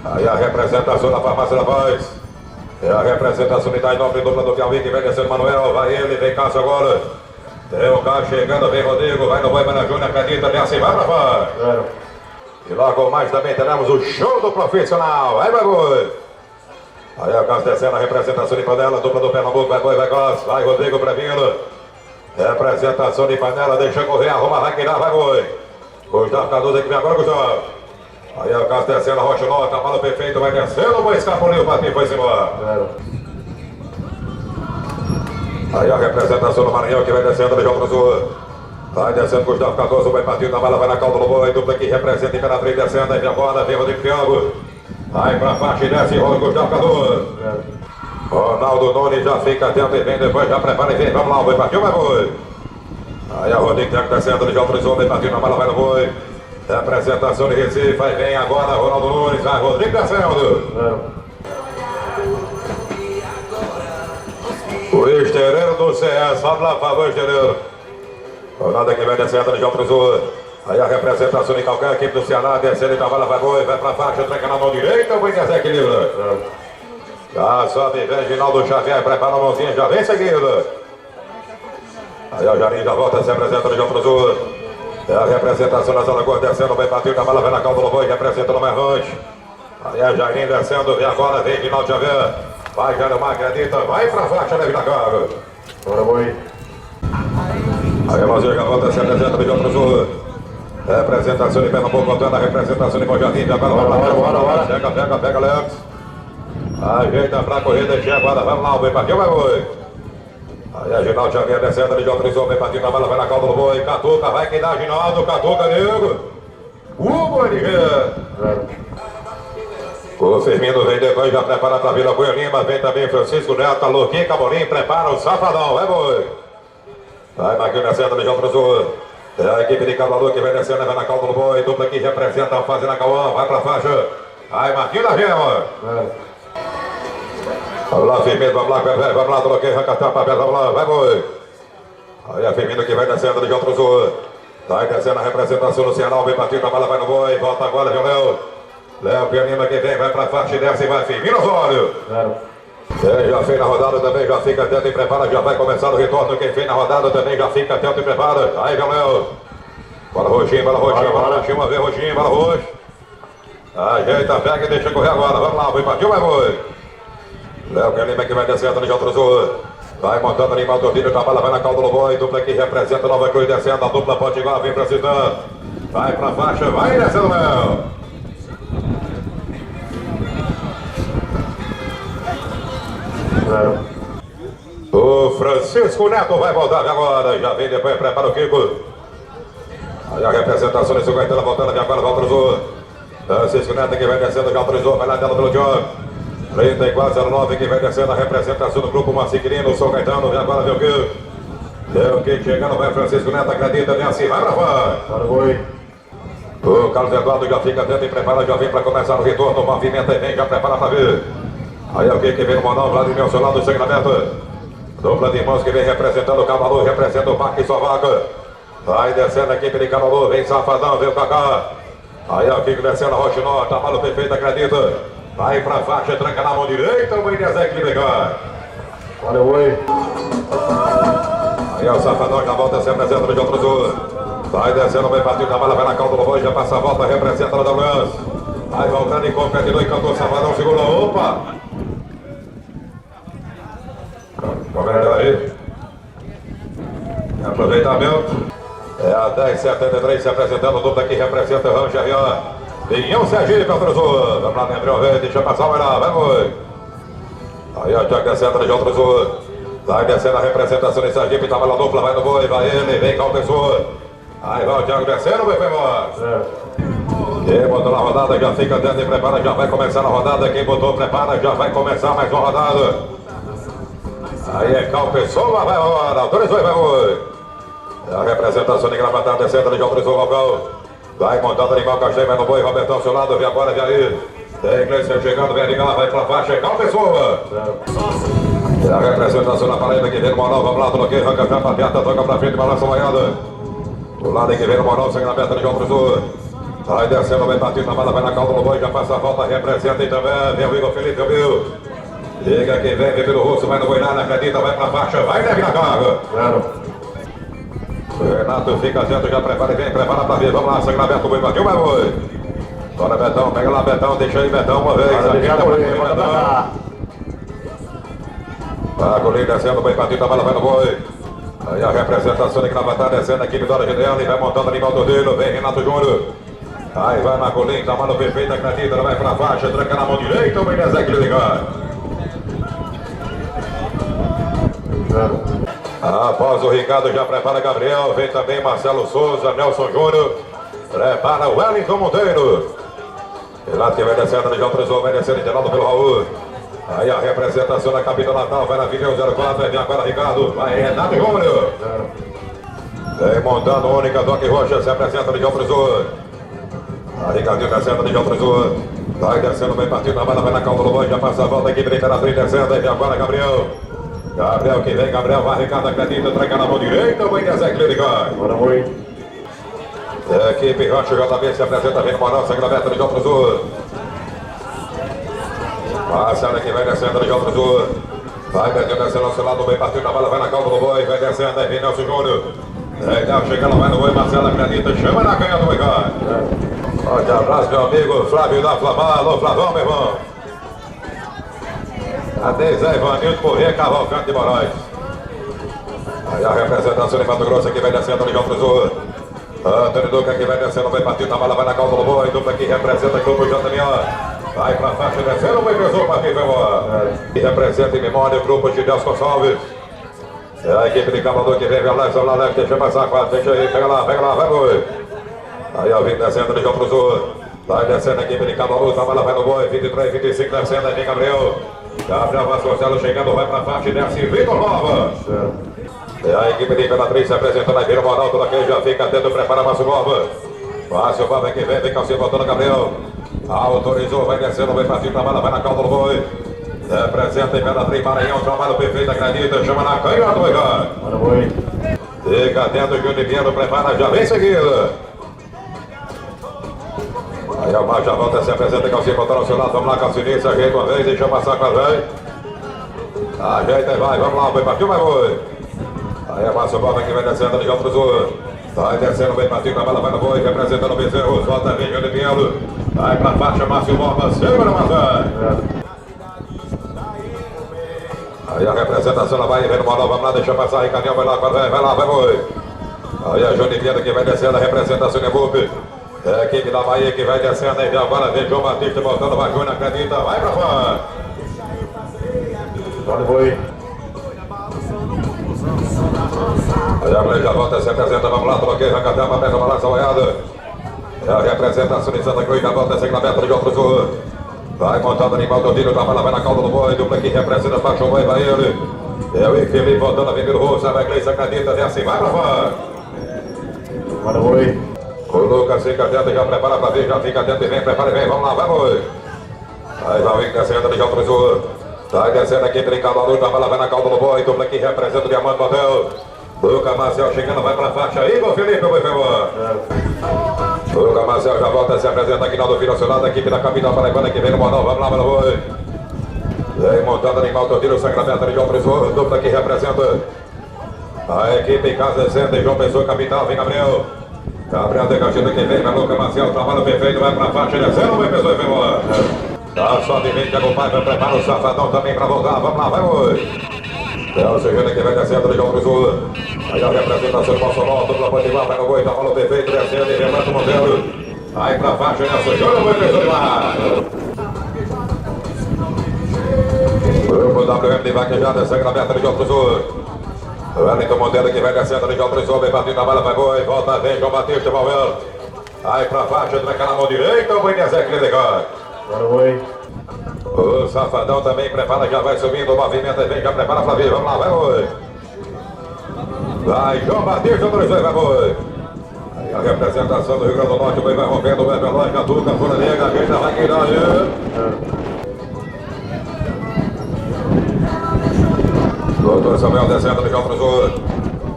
Aí a representação da Farmácia da Paz. É a representação unidade nobre dupla do Piauí que vem descendo Manuel, vai ele, vem Cássio agora. Tem o carro chegando, vem Rodrigo, vai no boi, vai na Júnior, acredita, desce, vai pra fora. E logo mais também teremos o show do profissional, vai boi. Aí a Cássio descendo a representação de panela, dupla do Pernambuco, vai boi, vai Cássio, vai Rodrigo previndo. Representação de panela, deixa correr, arruma, vai que dá, vai boi. Gustavo Cardoso que vem agora, Gustavo. Aí a Cássio descendo a Rocha Nota, a bala perfeito, vai descendo, o boi escapuliu, o patinho foi embora. Aí a representação do Maranhão que vai descendo de João pro Sul. Vai descendo Gustavo Cardoso, o boi partido, a bala vai na calda do boi, dupla que representa Imperatriz descendo, aí vem a bola, vem Rodrigo Fiango. Vai pra faixa e desce, rola Gustavo Cardoso. Ronaldo Nunes já fica atento e vem, depois já prepara e vem, vamos lá, o boi partiu, vai boi. Aí a Rodrigo Fiango descendo de João pro Sul, bem partido, a bala vai no boi. Representação de Recife, aí vem agora Ronaldo Nunes, vai Rodrigo descendo. O estereiro do CS, vamos lá, por favor, estereiro. Ronaldo que vem descendo de João Cruzul. Aí a representação de qualquer equipe do Ceará, descendo e trabalha, vai gol, vai pra faixa, tranca na mão direita, o Benítez equilibra. Já sobe, vem Ginaldo Xavier, prepara a mãozinha, já vem seguindo. Aí o Jarim já volta, se apresenta de João Cruzul. É a representação das Alagoas descendo, bem batido, a bola vem na calda do boi, representa no Merrante. Aí a Jairim descendo, vem agora, vem Ginaldo Xavier. Vai, Jaromar, acredita, vai pra faixa, leve na cara. Bora, boi. Aí a Mozinha já volta, se apresenta de João Cruzul. Representação de Pernambuco, voltando a representação de Mojardim, agora Bora. Pega, Alex. Ajeita pra corrida, chega agora, vamos lá, o bem partiu, vai, boi. Aí a Ginaldo Xavier descendo de João Cruzul, bem partido, a bola vai na calda do boi, Catuca, vai que dá Ginaldo, Catuca, nego. Hugo NG. O Firmino vem depois, já prepara pra Vila Cunha Lima, vem também Francisco Neto, Louquinho, Camorim, prepara o Safadão, vai, boi. Vai, Marquinhos descendo de João Cruzul. É a equipe de Cavalo que vem descendo, vai na calda do boi, dupla que representa a fase na Cauã, vai pra faixa. Aí, Marquinhos da Gema. Vamos lá, Firmino, vamos lá, troquei, arranca a tapa, vamos lá, vai, boi. Aí a Firmino que vem descendo de João Cruzul. Vai descendo a representação do Ceará, vem partindo, a bola vai no boi, volta agora, viu, Léo? Léo Pianima que vem, vai pra faixa e desce e vai, Firmino Osório. Quem já fez na rodada também já fica atento e prepara, já vai começar o retorno. Quem fez na rodada também já fica atento e prepara. Aí, viu, Léo? Bola Roxinho, uma vez Roxinho, bola Roxo. Ajeita, pega e deixa correr agora. Vamos lá, vai partiu, vai, boi. Léo Pianima que vai descendo de João Cruzul. Vai montando ali, Maldovino, a bola vai na calda do boi, dupla que representa Nova Cruz descendo, a dupla pode igual, vem pra cima. Vai pra faixa, vai descendo, Léo. O Francisco Neto vai voltar agora, já vem depois, prepara o Kiko. Aí a representação de Sucaetana voltando agora, volta o Zô. Francisco Neto que vai descendo, já autorizou, vai lá dela pelo Diogo. 3409 que vai descendo a representação do grupo Maciquirino, São Caetano, e agora vê o que? Vê o que chegando, vai Francisco Neto, acredita, vem assim, vai pra fora. Bora, boi. O Carlos Eduardo já fica atento e prepara, já vem pra começar o retorno, movimenta e vem, já prepara pra ver. Aí é o que vem no Monão, Vladimir ao seu lado, sangue na meta. Dupla de irmãos que vem representando o Cavalô, representa o Parque Sovaca. Vai descendo a equipe de Cavalô, vem Safadão, vem o Cacá. Aí é o que descendo a Rochinó, trabalho perfeito, acredita. Vai pra faixa, tranca na mão direita, o Benítez que ligar. Bora, boi. Aí é o Safadão, já volta, se apresenta no João Cruzul. Vai descendo, bem partido, a bola vai na calda do boi, já passa a volta, representa o Douglas. Vai voltando em competidor e cantou Safadão, segura, opa. Comenta aí. Aproveitamento. É a 1073 se apresentando, dupla que representa o Rancho Avião. Pinhão Sergipe, autorizou. Vamos lá, Lembrão, vem, deixa passar, vai lá, vai, boi. Aí a Tiago descendo de autorizou. Vai descendo a representação de Sergipe, tava na dupla, vai no boi, vai ele, vem com o pessoa. Aí vai o Tiago descendo, vai, embora. Quem botou na rodada já fica dentro e prepara, já vai começar a rodada. Quem botou, prepara, já vai começar mais uma rodada. Aí é Cal Pessoa, vai embora, autorizou e vai embora. A representação de Gravatar descendo de João Cruzul, Local. Vai montando animal Castanho, vai no boi, Robertão ao seu lado, vem agora, vem aí. Tem Gleison chegando, vem ligar, vai pra faixa, é Cal Pessoa. A representação da Paraíba que vem no Moral, vamos lá, bloqueio, arranca a capa aberta, toca pra frente, balança molhada. Do lado que vem no Moral, sangue na aberta de João Cruzul. Vai descendo, vem partindo, a bala vai na calda do boi, já passa a volta, representa e também, vem o Igor Felipe, viu? Liga que vem pelo rosto, vai no Goiânia, acredita, vai pra faixa, vai deve na carga. O Renato fica atento, já prepara e vem, prepara pra vir, vamos lá, sangue aberto, o boi bateu, vai, boi. Bora, Betão, pega lá, Betão, deixa aí, Betão, uma vez. Vai, Golinho descendo, bem batido, a bala vai no boi. Aí a representação de Gravatar descendo aqui, Vitória Gideone, vai montando animal do dele, vem Renato Júnior. Aí vai na Golinho, tá mano perfeito, acredita, vai pra faixa, tranca na mão direita, o Benítez que ligar. Após o Ricardo já prepara Gabriel, vem também Marcelo Souza, Nelson Júnior, prepara o Wellington Monteiro. E lá que vai descendo de João Cruzul, vai descendo de pelo Raul. Aí a representação da Capitão Natal, vai na Vinhão 04, vem agora Ricardo, vai Renato Júnior. Vem montando a única, Doc Rocha se apresenta de João Cruzul. A Ricardinho descendo de João Cruzul. Vai descendo, bem partido, a bala vai na calda do boi, já passa a volta aqui, Imperatriz descendo, aí vem agora Gabriel. Gabriel que vem, Gabriel vai, Ricardo acredita, entrega na mão direita, o Zé Clínica. Bora, Rui. Equipe Rancho JB se apresenta, vem no Morão, segue na meta de João Cruzul. Marcelo que vai descendo de João Cruzul. Vai metendo descendo ao seu lado, bem partido da bola, vai na calma do boi, vai descendo, aí vem Nelson Júnior. Legal, chegando, vai no boi, Marcelo acredita, chama na canha do boi, cara. Forte abraço, meu amigo Flávio da Flamar, alô Flavão, meu irmão. Até Zé Ivanildo Corrêa, Cavalcante de Moraes. Aí a representação de Mato Grosso que vai descendo de João Cruzul. Antônio Duca que vai descendo, bem partido da bola, vai na calma do boi, dupla que representa o grupo JMO. Vai pra faixa descendo, vai pessoa para quem vai embora. E representa em memória o grupo de Deus Gonçalves. É a equipe de Cavador que vem, lá leve, deixa passar, deixa aí, pega lá, vai, boi. Aí ó, vem descendo de João Cruzul. Vai descendo a equipe de Cavador, a bola vai no boi, 23, 25, descendo, aí vem Gabriel. Gabriel Vasconcelos chegando, vai pra faixa, desce, Vitor Nova. É a equipe de Imperatriz se apresentando aí, vira o Ronaldo, daquele já fica atento, prepara Márcio Nova. Márcio Nova que vem calcinha voltando, Gabriel. Autorizou, vai descendo, vai partir da bala, vai na calda do boi. Representa Imperatriz Maranhão, trabalho perfeito, acredita, chama na canhota, vai cá. Bora, Rui. Fica dentro, Júnior Pinheiro, prepara, já vem seguida. Aí a marcha volta, se apresenta, calcinha voltando ao seu lado, vamos lá, calcinha, se ajeita uma vez, deixa passar com a velha. Ajeita e vai, vamos lá, vai partir, vai, boi. Aí a Márcio Nova que vai descendo de João Cruzul. Vai descendo, bem partido, a bola vai no boi, representando o Bezerro, volta, vem, Júnior Pinheiro. Vai pra faixa, Márcio Nova, segura, Mazé. Aí a representação, ela vai, vem no Morão, vamos lá, deixa passar, Ricardinho, vai lá, vai, boi. Aí a Júnior Pinheiro que vai descendo, a representação de Bupe. É a equipe da Bahia que vai descendo, aí agora vem João Batista, voltando, vai, Júnior, acredita, vai pra fora. Bora, Rui. Aí a Blei já volta, se apresenta, vamos lá, troquei, arranca até a pega, balança a olhada. É a representação de Santa Cruz, já volta, segue na meta de João Cruzul. Vai montando animal do Dino, vai na calda do boi, dupla que representa, baixa o boi, vai ele. É o Felipe voltando a vir do rosto, a Gleice acredita, desce, vai pra fora. Bora, Rui. O Lucas fica dentro, já prepara pra vir, já fica dentro e vem, prepara e vem, vamos lá, vai, boi. Aí vai o Henrique descendo de João Cruzul. Vai descendo aqui, brincando a luta, vai na calda do boi, dupla que representa o Diamante Motel. Lucas Marcel chegando, vai pra faixa aí, Igor Felipe, vai embora. Lucas Marcel já volta, se apresenta aqui na do Vila Nacional, da equipe da capital paraibana que vem no Morão, vamos lá, vai, boi. Vem montando animal do tiro, sacramento de João Pessoa, dupla que representa a equipe em casa, descendo em João Pessoa, capital, vem Gabriel. Gabriel Decatino que vem, vai Lucas Marcel, trabalho perfeito, vai pra faixa, descendo, vai Pessoa, vem embora. Tá só de 20, Thiago Paiva, prepara o Safadão também pra voltar, vamos lá, vai, boi. É o Sergiano que vai descendo de João Cruzul. Aí a representação do Bolsonaro, dupla Potiguar, vai no boi, tá falando perfeito, descendo e remata o modelo. Aí pra faixa, Nelson Júnior, vai descendo lá. Grupo WM de vaquejada, segue na meta de João Cruzul. O Wellington Modelo que vai descendo de João Cruzul, bem partido na bala, vai boi, volta, vem, João Batista, Valvel. Aí pra faixa, tranca na mão direita, o boi Nezé que legal. Bora, Rui. O Safadão também prepara, já vai subindo o movimento, vem, já prepara Flavio, vamos lá, vai, boi. Vai, João Batista, vai, boi. Aí a representação do Rio Grande do Norte, o boi vai rompendo, vai veloz, Catuca, Fura Negra, a gente vai querer aí. Doutor Samuel descendo de João Cruzul.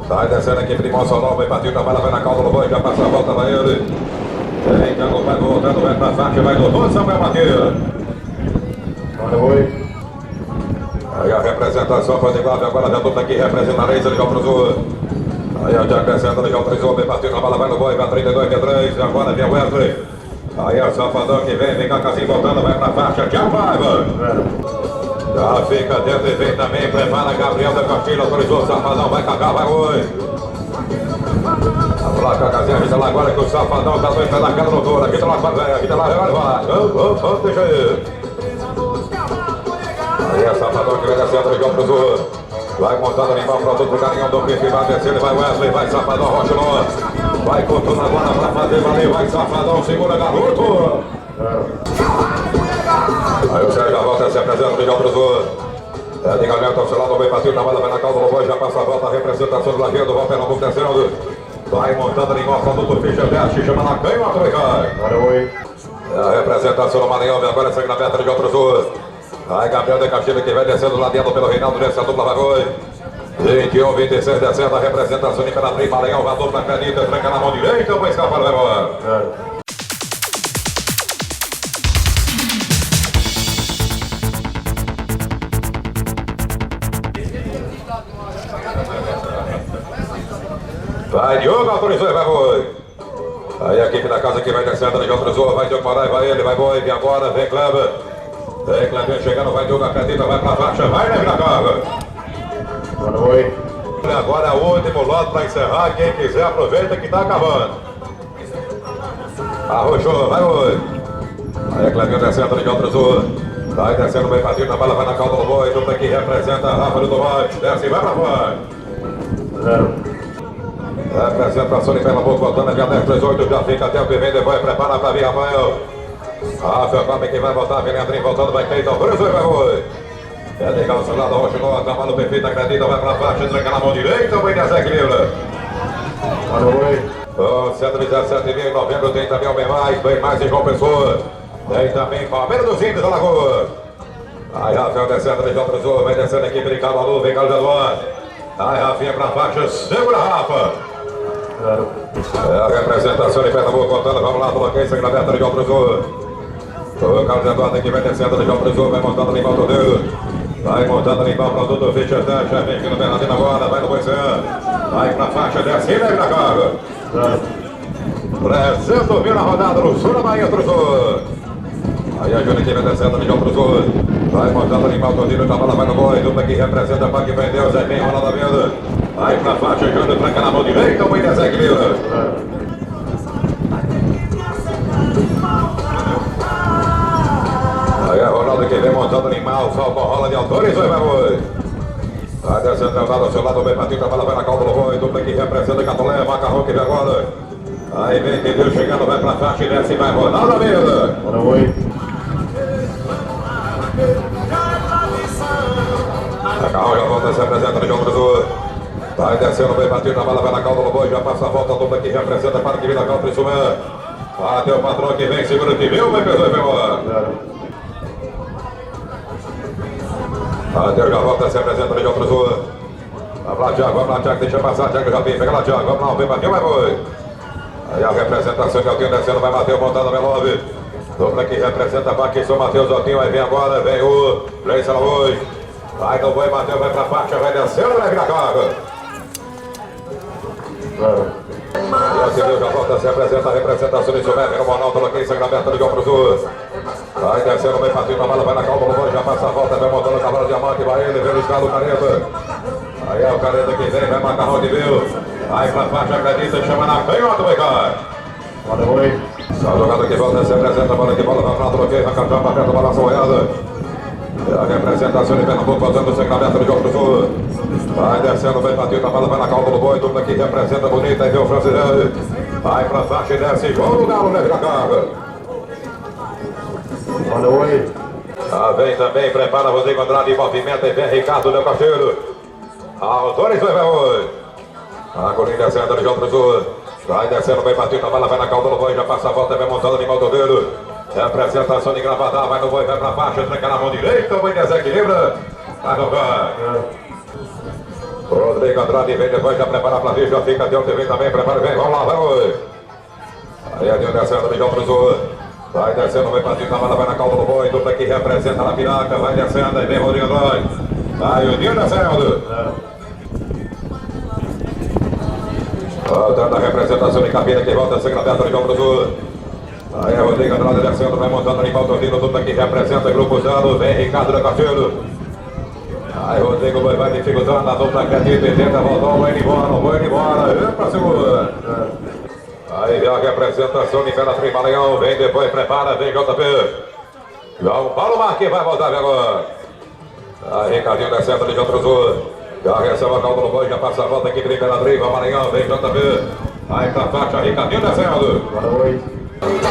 Vai descendo a equipe de Mossoró, vai partir da bala, vai na calda do boi, já passa a volta, vai ele. Vem, Thiago, vai voltando, vai pra faixa, vai doutor Samuel Matias. Bora, Rui. Aí a representação foi de Guarda, agora já dupla aqui, representa a Reisa de João Cruzul. Aí a Jack descendo de João Cruzul, bem partido, a bala vai no boi, vai 32, 3, agora vem o Wesley. Aí a Safadão que vem com a casinha voltando, vai pra faixa, Thiago Paiva. Já fica dentro e vem também, prepara Gabriel da Castilho, autorizou o Safadão, vai cagar, vai boi. A placa casinha, avisa lá agora que o Safadão tá doido pela cara doutora, aqui tá lá, aqui tá lá, vai. Deixa aí. Aí a Safadão que vem descendo de João Cruzul. Vai montando animal para todo o carinhão do Pique, vai descendo, vai Wesley, vai Safadão, Rocha Noa. Vai contando agora pra fazer valer, vai Safadão, segura garoto. Aí o Sérgio volta, se apresenta de João Cruzul. É de Gabriel, tá lado, bem partido, na bala, vai na calda do boi, já passa a volta, a representação do lajeiro do Pernambuco descendo. Vai montando animal, produto Fischer desce, chama na canha, vai. Bora, Rui. É a representação do Maranhão, agora segue na meta de João Cruzul. Vai Gabriel de Castilho que vai descendo, ladeado pelo Reinaldo, nessa dupla vai boi. 21, 26, descendo a representação de Imperatriz Maranhão, vai dupla acredita, tranca na mão direita, vai escapar, vai embora. Vai Diogo, autorizou e vai boi. Aí a equipe da casa que vai descendo, ele já autorizou, vai Diogo Moraes, vai ele, vai boi, vem agora, vem Kleber. Vem Kleber chegando, vai Diogo, acredita, vai pra faixa, vai Neve na carga. Boa noite. Agora é o último lote para encerrar, quem quiser aproveita que tá acabando. Arrochou, vai boi. Aí a Kleber descendo, ele já autorizou. Vai descendo bem partido, a bala vai na calda do boi, dupla que representa a Rafa do Tomate, desce e vai pra fora. 0. Representação de Pernambuco, voltando aqui até 18, já fica até o que vem, depois prepara pra vir Rafael. Rafael Copa que vai voltar, vem Leandrinho voltando, vai Cleiton, por isso vai boi. É legal o seu lado, Rocha Nova, cavalo perfeito, acredita, vai pra faixa, tranca na mão direita, o boi desequilibra. Boa noite. Com 117 mil em novembro, tem também o bem mais em João Pessoa. Tem também Palmeiras dos Índios da Lagoa. Aí Rafael descendo, ele já cruzou, vai descendo a equipe de Cavalu, vem Carlos Eduardo. Aí Rafinha pra faixa, segura Rafa. 0. É a representação de Pernambuco contando, vamos lá, bloqueio, sangue na meta de João Cruzou. O Carlos Eduardo aqui vai descendo de João Cruzou, vai montando ali em dele. Vai montando ali para o produto Fischer Tancha, vem aqui no Bernardino agora, vai no Boicean. Vai pra faixa, desce e leve na carga. 300 mil na rodada no sul da Bahia, cruzou. Aí a Júnior que vai descendo de João Cruzou. Vai montando ali para o Todinho, a bola vai no boi, dupla que representa para que vendeu, Zé bem rolando a vida. Vai pra faixa, Júnior, tranca na mão direita, o boi desequilibra. Aí a Ronaldo que vem montando animal, salva rola de autores, vai boi. Vai descendo ao seu lado, bem batido, a bola vai na calda do boi, dupla que representa Catolé, Macarrão que vem agora. Aí vem que deu chegando, vai pra faixa e desce e vai Ronaldo a vida. Boa noite. Macarrão já volta, se apresenta no jogo do. Vai descendo, bem batido, a bola vai na calda do boi, já passa a volta, a dupla que representa para que vem na calda do Sumé. Até o patrão que vem, segura o time, vai pesou e vai embora. 0. Adeus, já volta, se apresenta de outro Zua. Vamos lá, Thiago, deixa passar, Thiago já vem, pega lá, Thiago, vamos lá, vem bateu, vai boi. Aí a representação de Altinho descendo, vai Matheus montando a Melove. Dupla que representa a Paquisson, Matheus Altinho, aí vem agora, vem o Leite Salaúz. Vai no boi, Matheus, vai pra faixa, vai descendo, vai vir na carga. 0. E o Altinho já volta, se apresenta a representação de Sumé, vem o Monal, coloquei sangue aberta de outro Zua. Vai descendo, vai partindo, a bala vai na calma, o boi já passa a volta, vai montando o cavalo diamante, vai ele, vem o escalo, Careta. Aí é o Careta que vem, vai Macarrão de Vil. Vai pra faixa, acredita, chama na canhota, vai cá. Boa noite. Só jogada que volta, se apresenta, bola que bola, vai pra bloqueio, vai cantar, vai perto, balança olhada. É a representação de Pernambuco, fazendo o sangue aberto de Jogo do Sul. Vai descendo, vai partindo, a bala vai na calma do boi, dupla que representa bonita, aí vem o Francisco. Vai pra faixa e desce, gol do Galo, leve na carga. Boa noite. Vem também, prepara Rodrigo Andrade, movimenta e vem Ricardo Del Castilho. Autores vai hoje. A Colinha descendo de João do Sul. Vai descendo, bem batido, a bala vai na calda do boi, já passa a volta, vai montando de modo dele. Representação de Gravadá, vai no boi, vai pra faixa, tranca na mão direita, o boi desequilibra. Vai no vai. Rodrigo Andrade vem depois, já prepara pra vir, já fica até o que vem também, prepara, vem, vamos lá, vai hoje. Aí a Dinho descendo de João do Sul. Vai descendo, vai partindo, a bala vai na calda do boi, dupla que representa na piraca, vai descendo, aí vem Rodrigo Andrade. Vai o Dinho descendo. Voltando a representação de cabine que volta a ser aberta de João do Sul. Aí é Rodrigo Andrade descendo, vai montando ali Baltodino, dupla que representa Grupo Zano, vem Ricardo da Castilho. Aí Rodrigo vai dificultando, a dupla acredita e tenta voltar, vai indo embora, epa, segura. Aí vem a representação de Imperatriz Maranhão, vem depois, prepara, vem JP. João Paulo Marques vai voltar agora. Aí Ricardinho descendo de João do Sul. Já recebe a calma no boi, já passa a volta aqui para Imperatriz, vai Maranhão, vem JP. Aí pra faixa, Ricardinho descendo. Boa noite.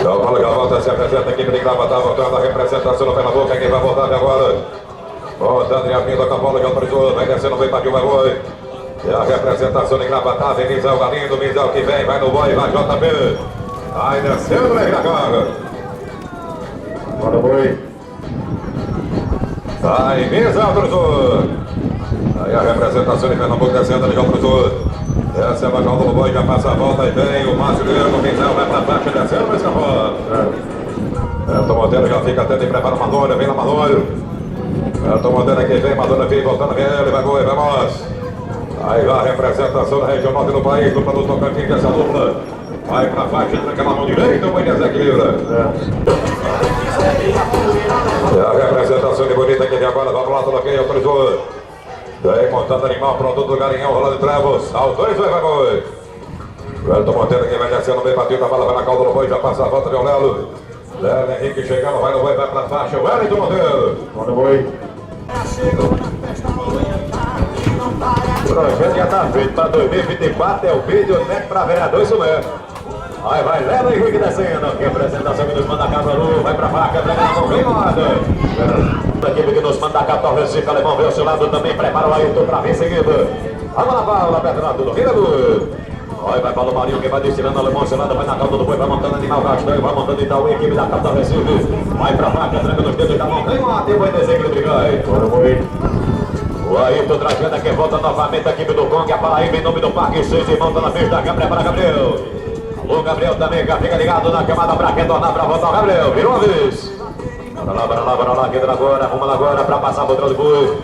João Paulo já volta, se apresenta aqui para Gravadá, voltando a representação no Pernambuco, quem vai voltar agora. Voltando e abrindo a cavalo de João do Sul, vem descendo, vem para o boi. E a representação de Gravadá, vem Mizel Galindo, Mizel que vem, vai no boi, vai JP. Aí descendo, vem na carga. Boa noite. Vai, mesa, professor. Aí a representação de Pernambuco descendo ali, João professor. Essa é a vagão do boi, já passa a volta e vem o Márcio Diego, Quinzel vai pra faixa, descendo, vai escapar. Elton Monteiro já fica atento e prepara o Madonna, vem na Madonna. Elton Monteiro aqui vem, Madonna vem, voltando, vem ele, vai boi, vamos. Aí vai a representação da região norte do país, dupla do Tocantins, essa dupla. Vai pra faixa, tranca na mão direita, o boi desequilibra. E a representação de bonita aqui de agora, vamos lá, tudo ok, autorizou. Vem montando animal, produto do Garinhão, rolando de trevos. Autorizou e vai boi. O Elton Monteiro que vai descendo, bem batido, a bala vai na cauda do boi, já passa a volta de Lelo. Lelo Henrique chegando, vai no boi, vai pra faixa, o Wellington Monteiro. Vai no boi. O projeto já tá feito para 2024, é o vídeo net para vereador, isso mesmo. Aí vai Lelo Henrique descendo, aqui a apresentação que nos manda a casa Lu, vai pra vaca, entrega na mão, vem moda. A equipe que nos manda a capital Recife, alemão vê o seu lado também, prepara o Ailton pra vir seguido. Vamos na bala, Bernardo do Rio. Aí vai Paulo Marinho, que vai destilando alemão, seu lado vai na cauda do boi, vai montando animal castanho, vai montando Itaú, equipe da capital Recife. Vai pra vaca, entrega nos dedos da mão, vem moda, e o boi desequilíbrio cai. Vai no boi. O Ailton trazendo aqui, volta novamente a equipe do Kong, a Paraíba em nome do Parque 6 e monta na pista, prepara Gabriel. Alô, Gabriel também, já fica ligado na camada pra retornar pra voltar o Gabriel, virou uma vez. Bora lá, entra agora, arruma agora pra passar por trás do boi.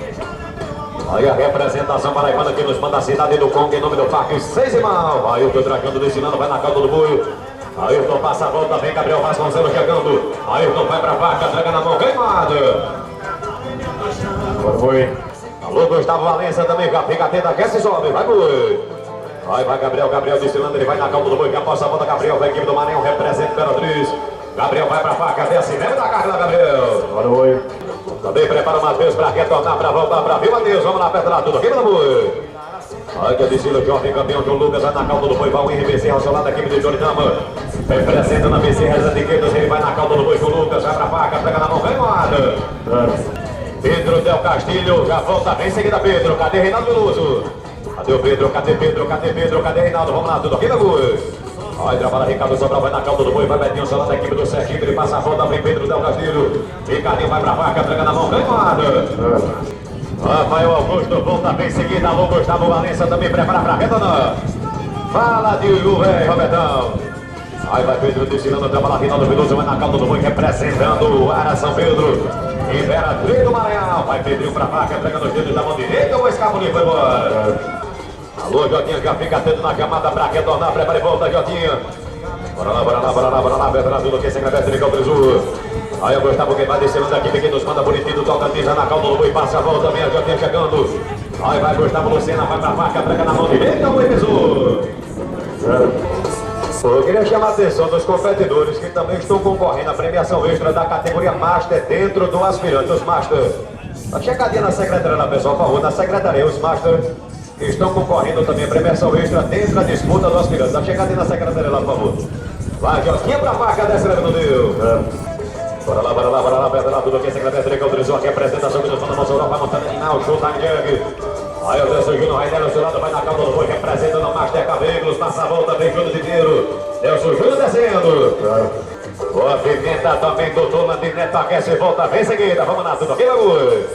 Aí a representação paraibana que nos manda a cidade do Kong em nome do Parque 6 e mal. Ailton tracando, descilando, vai na cauda do boi. Ailton passa a volta, vem Gabriel Vasconcelos chegando. Ailton vai pra vaca, entrega na mão, queimado. Vai no boi. Alô, Gustavo Valença também, já fica atento, aquece e sobe, vai boi. Vai Gabriel descilando, ele vai na cauda do boi, que após a volta Gabriel, vai a equipe do Maranhão, representa Imperatriz. Gabriel vai pra faca, desce, leva da carga, Gabriel. Vai no boi. Também prepara o Matheus pra retornar, pra voltar pra vir, Matheus, vamos lá, perto lá, tudo aqui, meu boi. Aí que descila o jovem campeão João Lucas, vai na cauda do boi, vai o Henrique Bezerra, ao seu lado da equipe de Jorinama. Representa na Bezerra, as etiquetas, ele vai na cauda do boi, João Lucas, vai pra faca, pega na mão, vem, moada. Pedro Del Castilho, já volta, vem em seguida Pedro, cadê Reinaldo Veloso? Cadê o Pedro, cadê Reinaldo, vamos lá, tudo aqui, meu boi. Aí trabalha Ricardo Sobral, vai na cauda do boi, vai Betinho, seu lado da equipe do Serginho, ele passa a volta, vem Pedro Del Castilho. Ricardinho vai pra vaca, entrega na mão, vem, moada. Rafael Augusto, volta, vem em seguida, alô, Gustavo Valença também prepara pra retornar. Fala de Uiu, velho, Robertão. Aí vai Pedro destilando, trabalha Reinaldo Veloso, vai na cauda do boi, representando o Ara São Pedro. Imperatriz do Maranhão, vai Pedrinho pra vaca, entrega nos dedos da mão direita, o escapulinho foi embora. Alô, Jotinha, já fica atento na camada pra retornar, prepare e volta, Jotinha. Bora lá, veterano do que sem cabeça de Caltrizu. Aí o Gustavo que vai descendo da equipe que nos manda bonitinho, toca tisa na calda do boi, passa a volta, vem a Jotinha chegando. Aí vai Gustavo Lucena, vai pra vaca, entrega na mão direita, o boi pisou. Eu queria chamar a atenção dos competidores que também estão concorrendo à premiação extra da categoria Master dentro do aspirante, os Master. Tá chegadinha na secretaria lá, pessoal, por favor, na secretaria, os Master estão concorrendo também à premiação extra dentro da disputa do aspirante. Tá chegadinha na secretaria lá, por favor. Vai, Jotinha pra vaca, desce no Deus. Bora lá, pedra tudo aqui, secretaria que autorizou aqui a apresentação que nós falamos, Mossoró, vai montando animal, show, time jug. Aí o Delson Júnior, Rainero, ao seu lado, vai na calda do boi, representando a Master Veículos, passa a volta, vem Júnior de Tiro. Delson Júnior descendo. Boa pimenta também, doutor Landineto, aquece e volta, vem em seguida, vamos lá, tudo aqui, bagulho.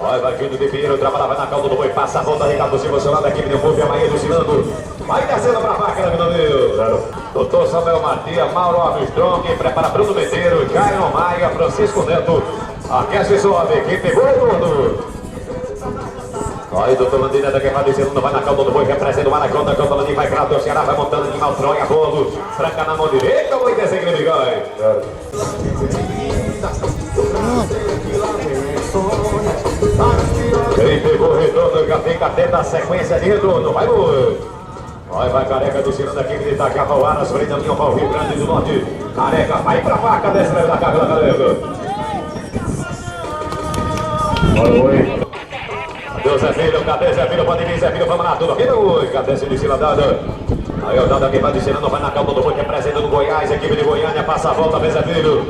Aí vai Júnior de Pinheiro, trabalha, vai na calda do boi, passa a volta, Ricardo Silva, ao seu lado, da equipe do Povo, e a Maria desfilando. Vai descendo pra vaca, meu Deus. Doutor Samuel Matias, Mauro Armstrong, prepara Bruno Medeiros, Jairo Maia, Francisco Neto, aquece e sobe, equipe boa todo. Aí, doutor Landinha, da vai descendo, vai na calda do boi, representa o Maracão, da calda Landinha, vai Crato, o Ceará, vai montando animal, tronha, bolo, tranca na mão direita, o boi descendo, ele vai. Quem pegou o retorno, já fica atento à sequência de retorno, vai boi. Aí vai Careca descendo aqui, que tá aqui a Pauara, frente a linha para o Rio Grande do Norte. Careca, vai pra vaca, desce da carga da Careca. Oi. Deus é filho, cadê Zé Filho? Pode vir, Zé Filho, vamos lá, tudo aqui no boi. Cadê esse descila dada? Aí o dado aqui vai descilando, vai na calda do boi, que apresenta do Goiás, equipe de Goiânia, passa a volta, vem Zé Filho.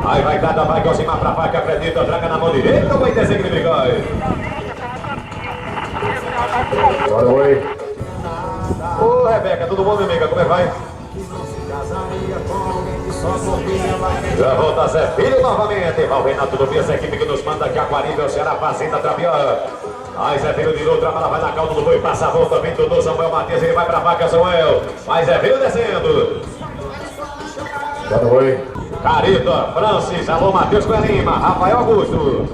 Aí vai cada, vai Josimar pra vaca, acredita, tranca na mão direita, o boi desce que ele cai. Oi. Ô Rebeca, tudo bom, minha amiga? Como é que vai? Já volta Zé Filho novamente. Vai o Renato do Bias, a equipe que nos manda aqui a Guariba, o Ceará, Fazenda, Trapião. Aí Zé Filho de outra, vai na cauda do boi, passa a volta, vem do Samuel Matias, ele vai pra vaca, Samuel. Mas Zé Filho descendo. Já não foi. Carita, Francis, alô, Matheus Cunha Lima, Rafael Augusto.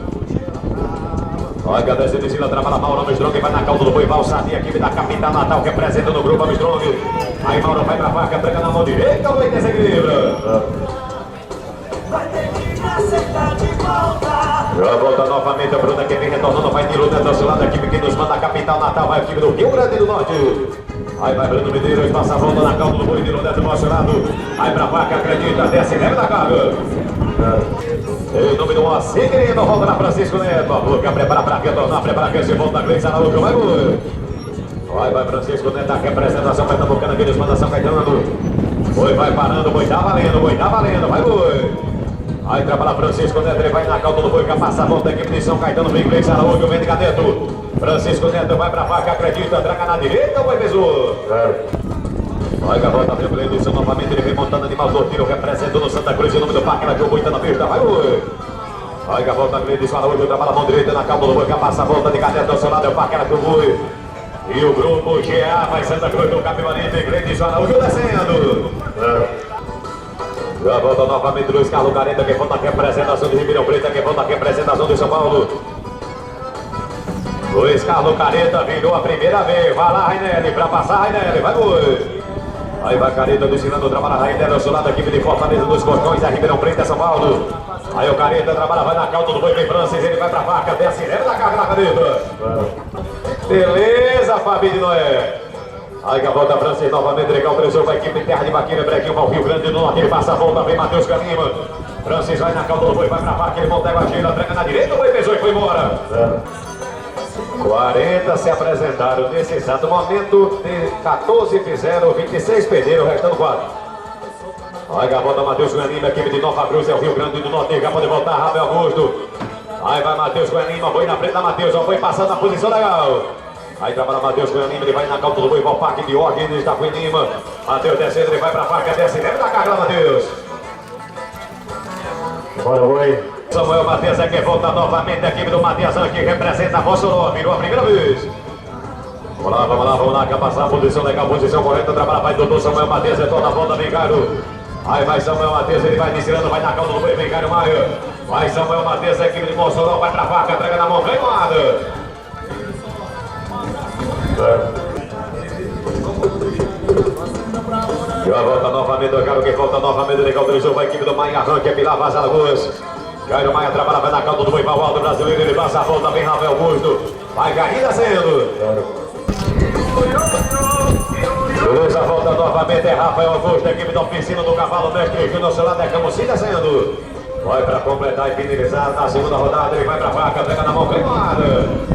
Olha, descendo em cima, trabalha Mauro Armstrong, vai na cauda do boi, Valsadinha, equipe da capital Natal, que apresenta no grupo Armstrong. Aí Mauro vai pra vaca, pega na mão direita, o boi desequilibra. Já volta novamente a Bruna, que vem retornando, vai Nilo dentro do seu lado, a equipe que nos manda a capital Natal, vai a equipe do Rio Grande do Norte. Aí vai Bruno Medeiros, passa a volta na cauda do boi, Nilo dentro do nosso lado. Aí pra vaca, acredita, desce, leva da carga. Em nome do Moacir, querido, volta na Francisco Neto. A boca prepara pra retornar, prepara que esse volta, Gleice Araújo, vai boi. Vai Francisco Neto, a representação pernambucana que nos manda São Caetano. Boi vai parando, boi tá valendo, vai boi. Aí trabalha Francisco Neto, ele vai na cauda do boi, que passa a volta, a equipe de São Caetano, vem Gleice Araújo, vem de Cadeto. Francisco Neto vai pra vaca, acredita, traga na direita, o boi pesou. Vai a volta, abriu o Gleidson novamente, ele vem montando animal do tiro, representando o Santa Cruz, em nome do Parque, ela que o boi tá na pista, vai boi. Vai a volta, Gleidson Araújo, trabalha a mão direita na cauda do boi, que passa a volta de Cadeto, ao seu lado é o Parque, ela que o boi. E o grupo GA vai Santa Cruz do Capivari, Gleidson Araújo descendo. Já volta novamente Luiz Carlos Careta, que volta a representação de Ribeirão Preto, que volta a representação de São Paulo. Luiz Carlos Careta virou a primeira vez, vai lá Rainelli, pra passar Rainelli, vai boi. Aí vai Careta desfilando, trabalha Rainelli, ao seu lado, a equipe de Fortaleza dos Cordões, é Ribeirão Preto, é São Paulo. Aí o Careta trabalha, vai na cauda do boi, vem Francis, ele vai pra vaca, desce, leva da carga na Careta. Beleza, Fabinho de Noé. Aí que a volta Francis novamente, ele caltrezou com a equipe Terra de Baqueira, Brequinho para o Rio Grande do Norte, ele passa a volta, vem Matheus Calima. Francis vai na cauda do boi, vai pra vaca, ele monta a guacheira, tranca na direita, o boi pesou e foi embora. 40 se apresentaram nesse exato momento, 14 fizeram, 26 perderam, restando 4. Aí a volta Matheus Calima, equipe de Nova Cruz, é o Rio Grande do Norte, já pode voltar, Rafael Augusto. Aí vai Matheus Calima, foi na frente da Matheus, foi passando na posição legal. Aí trabalha Matheus Cunha Lima, ele vai na cauda do boi, vai o Parque de Ordem, está com Lima. Matheus descendo, ele vai pra faca, desce, leva da carga, Matheus. Bora, boi. Samuel Matias é quem volta novamente, a equipe do Matias que representa a Mossoró, virou a primeira vez. Vamos lá, quer passar a posição legal, posição correta, trabalha, vai doutor Samuel Matias, retorna a volta, vem Caro. Aí vai Samuel Matias, ele vai iniciando, vai na cauda do boi, vem Caro Maia. Vai Samuel Matias, a equipe de Mossoró, vai pra vaca, entrega na mão, vem Moada. Já volta novamente, eu quero que volta novamente, ele autorizou a equipe do Maia, arranque, Pilar, Vaz Alagoas. Jairo Maia trabalha, vai na cauda do boi, vai o alto brasileiro, ele passa a volta, vem Rafael Augusto. Vai Garim descendo. Beleza, volta novamente, é Rafael Augusto, a equipe da oficina do Cavalo Mestre, que no seu lado é Camusim descendo. Vai para completar e finalizar na segunda rodada, ele vai pra vaca, pega na mão, vem Moada.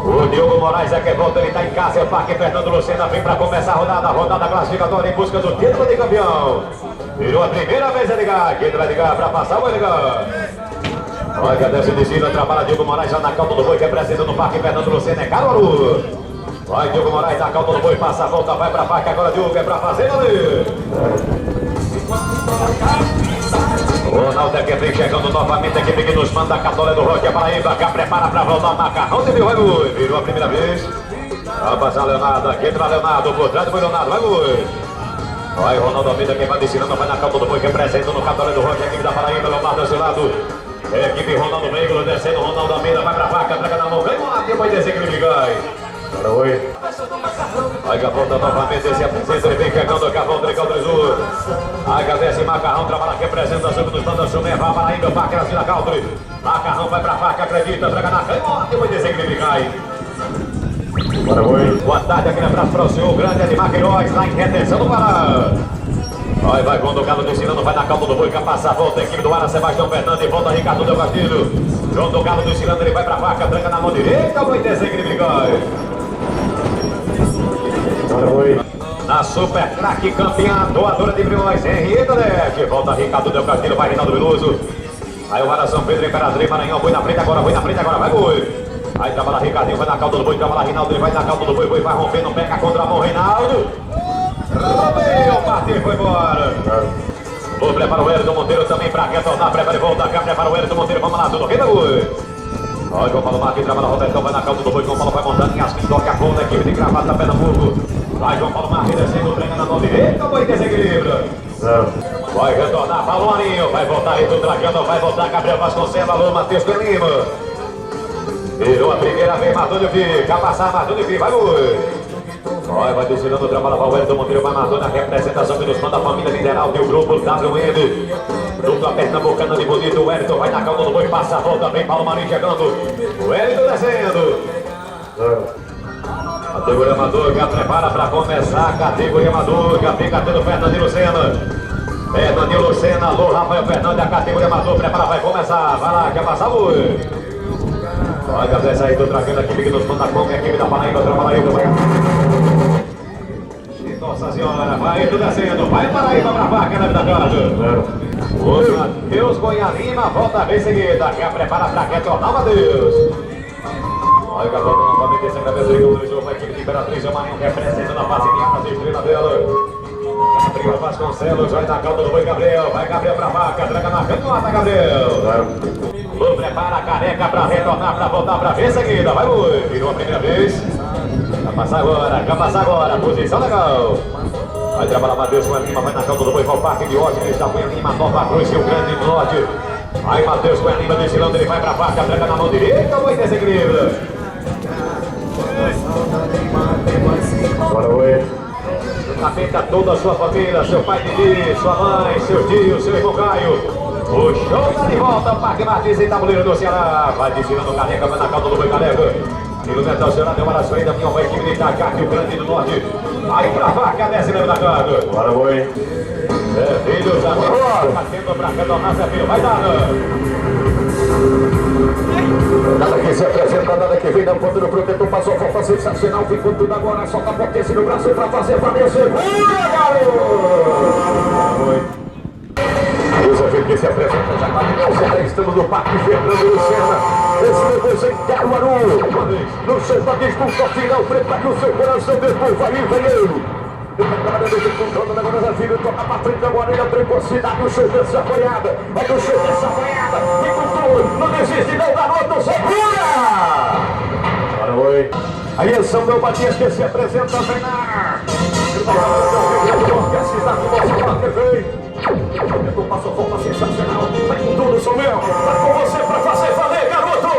O Diogo Moraes é que volta, ele está em casa, é o Parque Fernando Lucena, vem para começar a rodada classificatória em busca do título de campeão. Virou a primeira vez a ligar, quem vai ligar para passar, vai ligar. Olha que desce de cima, trabalha Diogo Moraes já na cauda do boi, que é presente no Parque Fernando Lucena, é Caruaru. Vai Diogo Moraes na cauda do boi, passa a volta, vai para a vaca, agora Diogo é para fazer ali. Ronaldo é que vem chegando novamente, a equipe que nos manda a Catolé do Roque, a Paraíba, que prepara para voltar o macarrão de Mil, virou a primeira vez. Vai passar Leonardo, aqui entra Leonardo, por trás do Leonardo, vai Boi. Vai Ronaldo Almeida, quem vai descendo, vai na cauda do boi, que representa no Catolé do Roque, a equipe da Paraíba, Leonardo ao seu lado. A equipe Ronaldo Veículo descendo, Ronaldo Almeida, vai pra vaca, traga na mão, vem lá, quem vai descer que ele cai. Bora, boi. Aí que volta novamente, esse apresenta, ele vem chegando, Cavão, Tricaldo Azul. Aí agradece Macarrão, trabalha aqui, apresenta sobre os bandas, Chumé, vai para ainda, Parque na Vila Caltri. Macarrão vai pra faca, acredita, traga na canhota, depois desse que ele cai. Bora, boi. Boa tarde, aquele abraço para o senhor, grande Edmar Queiroz, lá em Retenção do Pará. Aí vai quando o Galo desfilando, vai na calma do boi, que passa a volta, a equipe do Ara, Sebastião Fernandes, volta Ricardo Del Castilho. Quando o Galo desfilando, ele vai pra vaca, tranca na mão direita, vai descer que ele cai. Bora, boi. Na Super Craque campeã, doadora de brilhões, Henrietta Dete. Volta Ricardo Del Castilho, vai Reinaldo Veloso. Aí o Ara São Pedro, Imperatriz, Maranhão, foi na frente agora, vai Boi. Aí trabalha Ricardinho, vai na cauda do boi, trabalha Rinaldo, ele vai na cauda do boi, vai rompendo, pega contra a mão, Reinaldo. Rompeu, partiu, foi embora. Vou prepara o Wellington Monteiro também para retornar, prepara e volta cá, prepara o Wellington Monteiro, vamos lá, tudo ok, meu boi? Olha, João Paulo Marques, trabalha Robertão, vai na cauda do boi, João Paulo vai montando em Asmin, toca a ponta, equipe de Gravata, Pernambuco. Vai João Paulo Marques descendo, treina na mão direita, o boi desequilíbrio. Vai retornar, Paulo Marinho, vai voltar Rito Dragão, vai voltar Gabriel Vasconcelos, alô, Matheus Lima. Virou a primeira vez, Martônio fica, passar Martônio fica, vai boi. Vai desfilando o trabalho para o Wellington Monteiro, vai matando a representação que nos manda a família mineral, tem o grupo WM. Dupla pernambucana de bonito, o Wellington vai na calma do boi, passa a volta, vem Paulo Marinho chegando. O Wellington descendo. Categoria amador, já prepara para começar. Categoria amador, já fica tendo Fernandinho Lucena. Fernandinho Lucena, alô, Rafael Fernandes, a categoria amador, prepara, vai começar. Vai lá, quer passar, boi. Olha, Gabriel aí do Dragão, a equipe que nos manda com a equipe da Paraíba, trabalha vai. Nossa senhora, vai indo descendo, vai Paraíba pra vaca, né, da casa. O Matheus Goianima volta a vez seguida, já prepara pra retornar o Matheus. Olha o Gabriel novamente descendo a vez aí, autorizou a equipe de Imperatriz, o Marinho representando a fase de armas e estrela dela. Gabriel Vasconcelos, vai na calda do boi Gabriel, vai Gabriel pra vaca, traga na canota, Gabriel. Vou prepara a careca pra retornar, pra voltar pra vez seguida, vai boi, virou a primeira vez. Vai passar agora, posição legal. Vai trabalhar Matheus Goianima, vai na calda do boi, vai ao Parque de Ótimo, da Goianima, Nova Cruz, Rio Grande do Norte. Aí Matheus Goianima desfilando, ele vai pra vaca, traga na mão direita, o boi desequilíbrio. Bora, oi. Capeta toda a sua família, seu pai Didi, sua mãe, seu tio, seu irmão Caio. O show tá de volta, Parque Martins em Tabuleiro do Ceará. Vai desfilando o Careca, vai na calda do boi Careca. Iluminação Ceará deu uma das frentes, minha mãe, equipe de Itacar, Rio Grande do Norte. Aí pra vaca, desce lembra da casa. Bora, oi. É, filhos, agora, batendo pra retornar, Zé Filho, vai dar. Nada que se apresenta, nada que vem da ponta do protetor, passou a volta sensacional, ficou tudo agora, solta a potência no braço pra fazer valer, segura, garoto! O Zé Filho que se apresenta, já tá no Ceará, estamos no Parque Fernando Lucena, estamos em Caruaru, no centro da disputa final, prepare o seu coração, depois vai em Venheiro. Ele tá trabalhando de controle, agora Zé Filho toca pra frente, agora ele é precocidade, o show dessa apoiada, vai no show dessa apoiada, vem com tudo, não desiste não, garoto, segura! Bora, oi. Aí é São Matias que se apresenta a treinar. Ele vai fazer a cidade do nosso Parque vem. O passo a forma sensacional, vai com tudo, São Mel, vai com você pra fazer valer, garoto!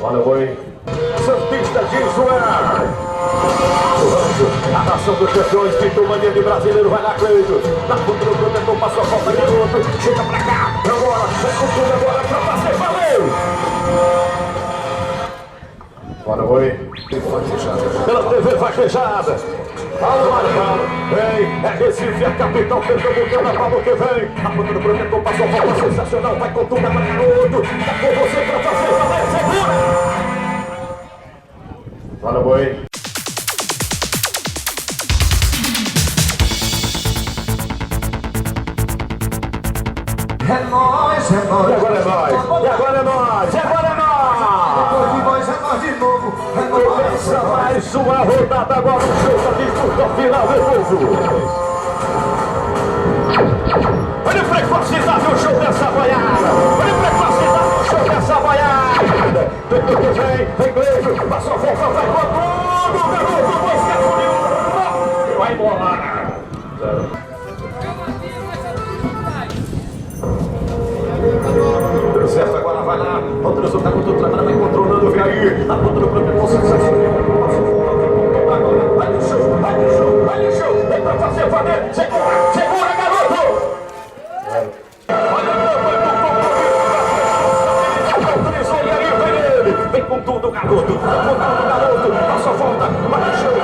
Bora, oi. Santista de Joel. A nação dos campeões, pintou mania de brasileiro, vai na Cleito. Na ponta do protetor, passou a falta, garoto. Chega pra cá, agora, vai com tudo agora pra fazer valer. Bora, oi. Pela TV vaquejada. Paulo Marinho, vem, é Recife, é capital pernambucana, Paulo que vem. A ponta do protetor, passou a falta sensacional, vai com tudo agora, garoto. Tá com você pra fazer valer, segura. Bora, oi. É nóis, é nóis. E agora é nós, e agora é nós, e agora é Depois de nós. nós, é nós de novo. É nóis, Começa mais uma rodada, agora o show da disputa final, meu povo. Olha a precocidade, o show dessa boiada. Olha a precocidade, o show dessa boiada. Vem Gleito, passou a volta, vai com tudo, garoto, vai embora. Deu certo, agora vai lá. O Transo tá com tudo, vai controlando, vem aí. Na ponta do protetor, sensacional. Vai no show, vai no show, vai no show. Vem pra fazer valer. Segura, segura, garoto. Vem com tudo, garoto. Vem com tudo, garoto. Passa a volta. Vai no show, vem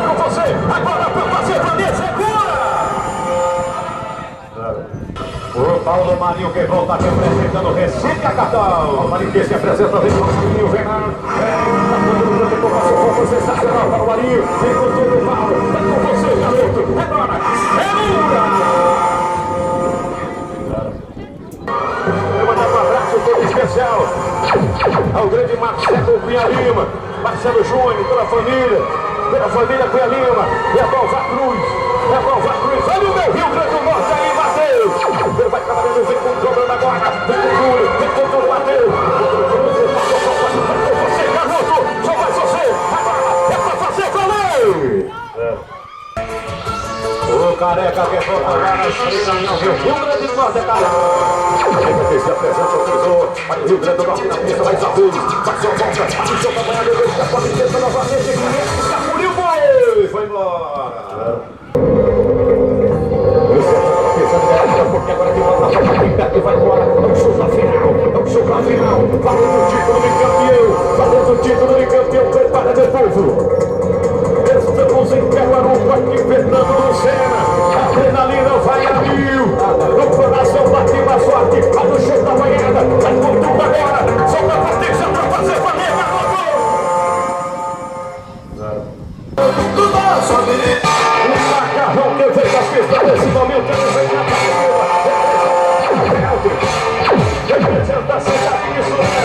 com você. Agora pra fazer valer, segura. O Paulo Marinho que volta representando o Recife a cartão. O Marinho que se apresenta, vem com o Marinho, vem lá. Vem, passou a volta sensacional para o Marinho. Vem com tudo, Paulo. Vem com você, garoto. Agora, segura. Eu vou dar um abraço todo especial. especial ao grande Marcelo Cunha Lima, Marcelo Júnior, toda a família Cunha Lima, e a Balva Cruz, olha o meu Rio Grande do Norte aí, Matheus, ele vai trabalhando, vem controlando agora, vem com tudo, Matheus, você, garoto, só vai você, agora é pra fazer, valeu! O Careca quer colocar na esquerda, não, Rio Grande do Norte, é Careca. Ele se apresenta, autorizou, olha o Rio Grande do Norte na pista, mais uma vez, passou a volta, atenção, trabalhador, escapou a licença novamente, escapuliu, foi embora. Porque agora que volta a volta, tem perto e vai embora, é o show pra final, valendo o título de campeão, prepara de povo. Estamos em Caruaru, aqui Fernando Lucena, a adrenalina vai a mil, no coração bate uma sorte, vai no show da banhada, vai com tudo agora, só pra potência pra fazer valer, garoto! Do nosso amigo, o macarrão que veio da pista nesse momento, ele vem na partida, representa a cidade de Soné.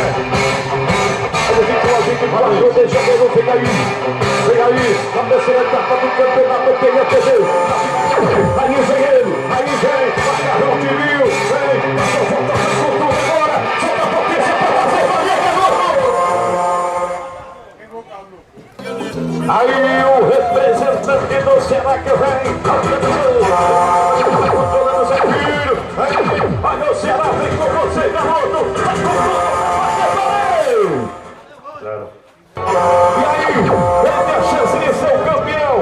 Vem aí, na terceira etapa do campeonato, tem a TV. Aí vem ele, macarrão de Rio, vem, passou, volta, com tudo agora, solta a potência pra fazer valer, garoto! Aí o representante do Ceará que vem, controlando o Zé Filho, olha o Ceará, vem com você, garoto, vai com tudo pra fazer valer! E aí, ele tem a chance de ser o campeão.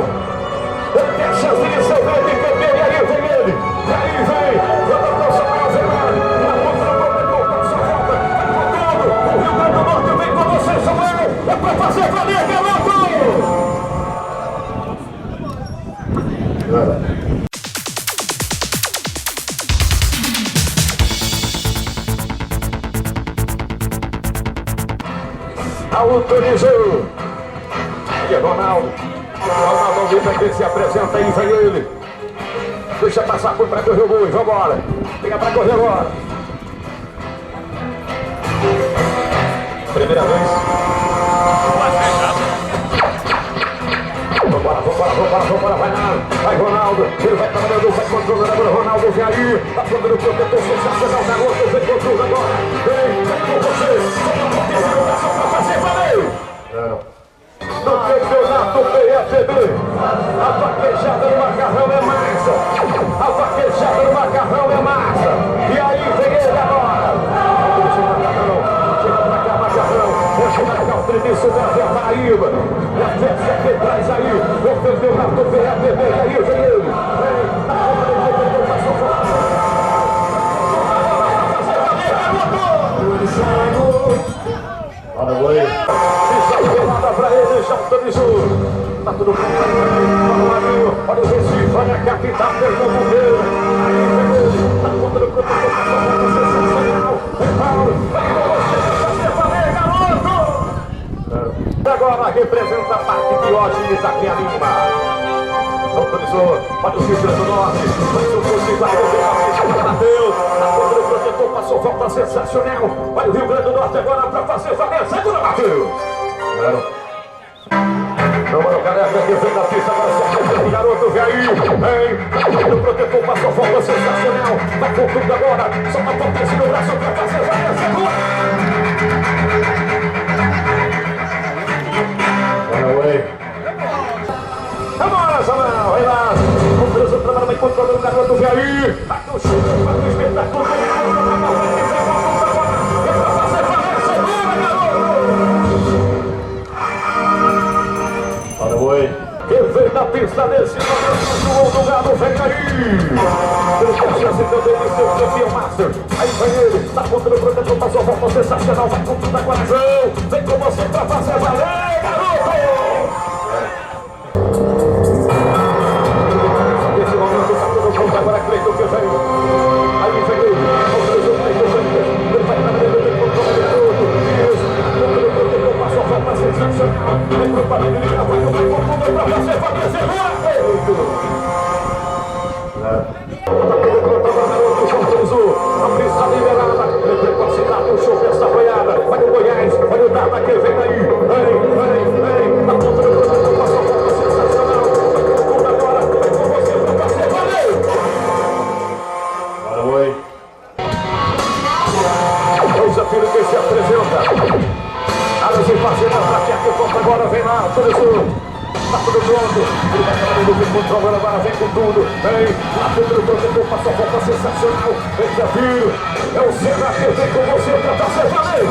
Ele tem a chance de ser o grande campeão. E aí vem ele. E aí vem. Jogador Samuel Fernando. Na ponta do protetor. Passa a volta. Vai com tudo. O Rio Grande do Norte vem com você, Samuel. É pra fazer valer, garoto. Autorizou. E Ronaldo Vitor que se apresenta aí, vem ele. Deixa passar por pra correr o gol, vambora. Fica pra correr agora. Primeira vez. Vambora, vai Ronaldo. Ele vai trabalhando, vai controlando agora. Ronaldo vem aí. Tá falando do protetor sensacional, garoto. Vem com tudo agora. Vem com você. Só pra fazer, valeu. No campeonato PFB, a vaquejada do macarrão é massa. A vaquejada do macarrão é massa. E aí vem ele agora. Chega pra cá, macarrão. Deixa eu marcar o tremiço da Zé Paraíba. E a festa que traz aí o campeonato PFB. E aí vem ele. Vem, na conta do campeonato, passou fora. Olha o gol. Nada pra ele, já autorizou. Tá tudo bem, olha o Recife, olha a capital pernambucana. Aí vem ele, tá contra o protetor, passou a volta sensacional. Vem Paulo, vai com você, vai fazer valer, garoto! Agora representa a parte de Diógenes aqui a Lima. Autorizou, olha o Rio Grande do Norte, passou por cima, vai o Matheus, tá contra o protetor, passou volta sensacional. Vai o Rio Grande do Norte agora pra fazer valer, segura Matheus! Não, Careca, que vem da pista, agora se apresenta o garoto, vem aí, vem, o protetor passou volta sensacional, vai com tudo agora, só uma potência no braço pra fazer valer, segura! Vambora, Samuel, vai lá, o Brasil trabalha, vai controlando o garoto, vem aí, vai com o chute, vai com o espetáculo, vai com tudo agora, é pra fazer valer, segura, garoto! Olha o boi. Quem vem na pista nesse momento, João do Gado, vem aí. Ele tem a chance também de ser o campeão master. Aí vem ele, tá contra o protetor, passou a volta sensacional, vai com tudo agora, João. Vem com você pra fazer valer, garoto. Nesse momento, tá todo mundo agora, Cleiton que vem. Aí vem ele, autorizou o Cleiton, ele vai trabalhando, vem com todo mundo. Isso, contra o protetor, passou a volta sensacional. Vem pro barulho, vai com tudo pra fazer valer, segura, feito. A pista liberada, ele tem que assinar o show dessa manhã. lá, autorizou. Tá tudo pronto, ele vai acabar no controle, agora vem com tudo, vem, lá dentro do protetor, passou a volta sensacional, vem desafio, é o Senna que vem com você pra fazer valer.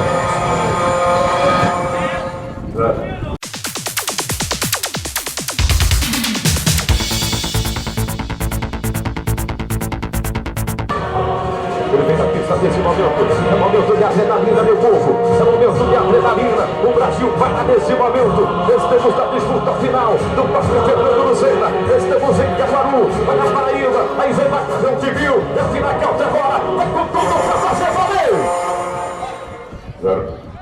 Ele vem na pista desse momento, é momento de adrenalina, meu povo, é momento de adrenalina, o Brasil vai lá nesse momento, estamos na disputa final do próximo Fernando Lucena, estamos em Caruaru, vai na Paraíba, aí vem na Cavão Civil, é a final que agora, vai com tudo pra fazer valer!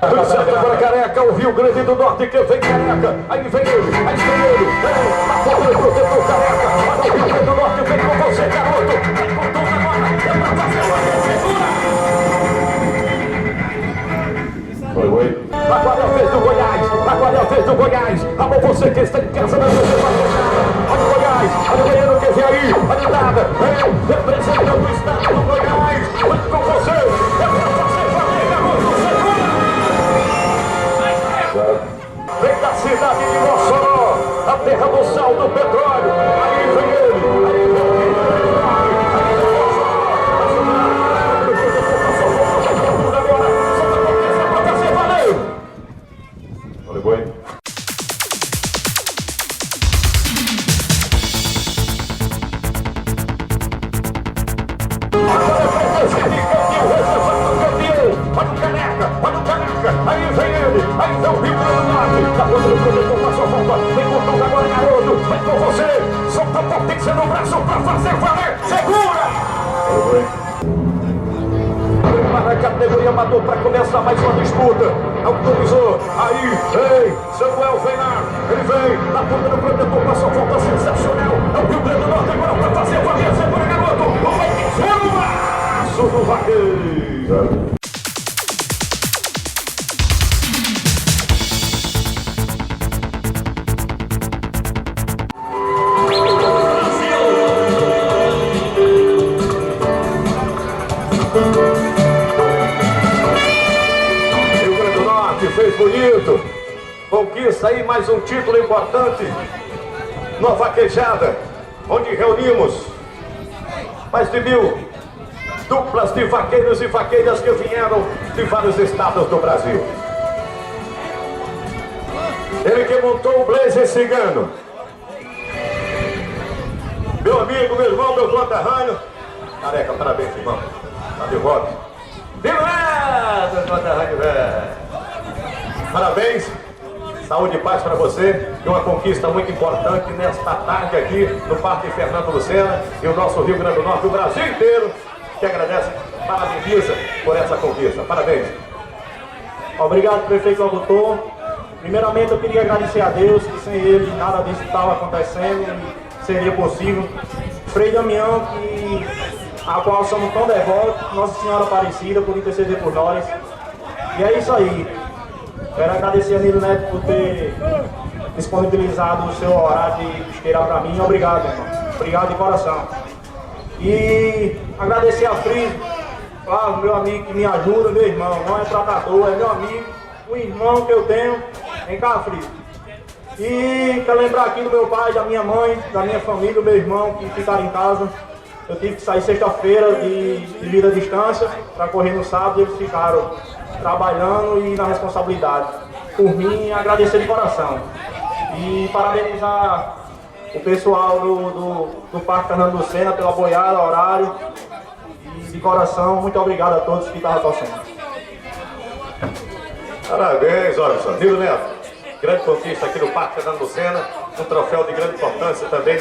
O certo agora Careca, o Rio Grande do Norte, que vem Careca, aí vem ele, vem, a porta do protetor Careca, para o Rio Grande do Norte, vem com você, garoto, vem com tudo agora, é pra fazer valer, segura! Agora é a vez do Goiás, agora é a vez do Goiás, amor, você que está em casa, não você vai ganhar, olha o Goiás, olha o Goiano que vem aí, olha nada, vem, representando o estado do Goiás, vem com você, é pra fazer valer, garoto, segura! Vem da cidade de Mossoró, a terra do sal do petróleo, aí vem ele, aí vem ele, aí vem ele, aí vem o Rio Grande do Norte, tá quando o protetor passou a volta, vem com tudo agora, garoto, vem com você, solta a potência no braço pra fazer valer, segura! Para a categoria amador para começar mais uma disputa, autorizou, aí, ei, Samuel vem lá, ele vem, na ponta do protetor, passou a volta sensacional, é o Rio Grande do Norte agora pra fazer valer, segura, garoto, vai descer o braço do vaqueiro! Fez bonito, conquista aí mais um título importante, numa vaquejada, onde reunimos mais de 1000 duplas de vaqueiros e vaqueiras que vieram de vários estados do Brasil. Ele que montou o Blazer Cigano, meu amigo, meu irmão, meu conterrâneo, Careca, parabéns, irmão, tá de volta. Viva, conterrâneo, velho! Parabéns, saúde e paz para você, e uma conquista muito importante nesta tarde aqui no Parque Fernando Lucena, e o nosso Rio Grande do Norte, o Brasil inteiro, que agradece, parabeniza por essa conquista. Parabéns. Obrigado, prefeito Augusto. Primeiramente eu queria agradecer a Deus, que sem ele nada disso estava acontecendo e seria possível. Frei Damião, a qual somos tão devotos, Nossa Senhora Aparecida, por interceder por nós. E é isso aí. Quero agradecer a Nilo Neto por ter disponibilizado o seu horário de esteirar para mim. Obrigado, irmão. Obrigado de coração. E agradecer a Friso, claro, meu amigo que me ajuda, meu irmão. Não é tratador, é meu amigo, um irmão que eu tenho. Vem cá, Friso. E quero lembrar aqui do meu pai, da minha mãe, da minha família, do meu irmão que ficaram em casa. Eu tive que sair sexta-feira devido à distância para correr no sábado e eles ficaram trabalhando e na responsabilidade. Por mim, agradecer de coração. E parabenizar o pessoal do Parque Fernando Lucena pela boiada, horário. E de coração, muito obrigado a todos que estavam torcendo. Parabéns, Robson. Nilo Neto, grande conquista aqui no Parque Fernando Lucena, um troféu de grande importância também,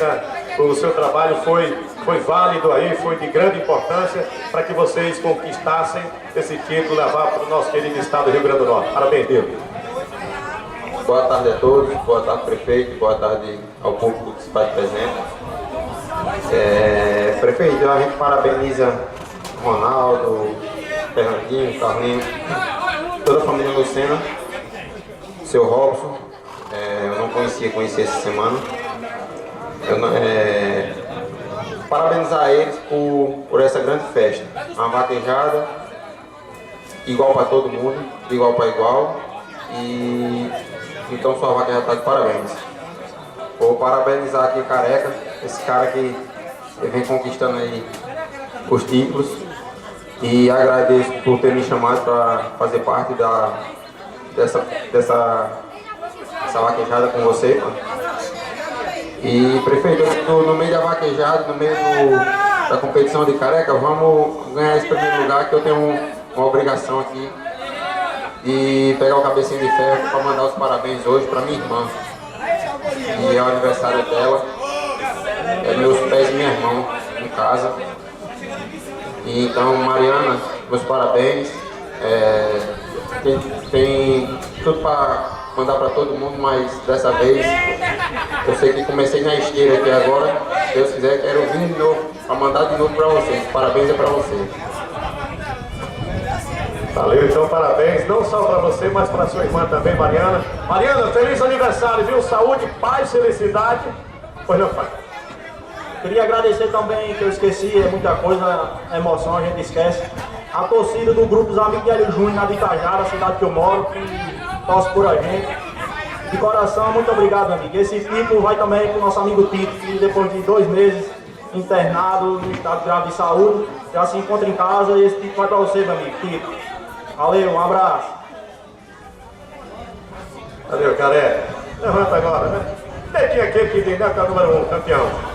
o seu trabalho foi válido aí, foi de grande importância para que vocês conquistassem esse título, levar para o nosso querido estado do Rio Grande do Norte. Parabéns, Nilo. Boa tarde a todos, boa tarde prefeito, boa tarde ao público que se faz presente. Prefeito, a gente parabeniza Ronaldo, Fernandinho, Carlinhos, toda a família Lucena, seu Robson, eu não conheci essa semana. Parabenizar eles por essa grande festa, uma vaquejada igual para todo mundo, igual para igual, e Então sua vaca já está de parabéns. Vou parabenizar aqui Careca, esse cara que vem conquistando aí os títulos. E agradeço por ter me chamado para fazer parte dessa vaquejada com você, mano. E prefeito, no meio da vaquejada, no meio da competição de Careca, vamos ganhar esse primeiro lugar, que eu tenho uma obrigação aqui de pegar o cabecinho de ferro para mandar os parabéns hoje para minha irmã. E é o aniversário dela, é meus pés e minhas mãos em casa. E então, Mariana, meus parabéns. Tem tudo para mandar para todo mundo, mas dessa vez eu sei que comecei na esteira aqui agora. Se Deus quiser, quero vir de novo para mandar de novo para vocês. Parabéns é para vocês. Valeu, então parabéns, não só para você, mas para sua irmã também, Mariana. Mariana, feliz aniversário, viu? Saúde, paz, felicidade. Pois não, pai? Queria agradecer também, que eu esqueci, é muita coisa, a emoção a gente esquece. A torcida do grupo dos Amigos de Hélio Júnior, na de Itajara, a cidade que eu moro, que torce por a gente. De coração, muito obrigado, amigo. Esse título vai também para o nosso amigo Tito, que depois de 2 meses internado no estado grave de saúde, já se encontra em casa, e esse título vai para você, meu amigo, Tito. Valeu, um abraço. Valeu, Careca. Levanta agora, né? Tem aquele que vem, né? Que é o número 1, campeão.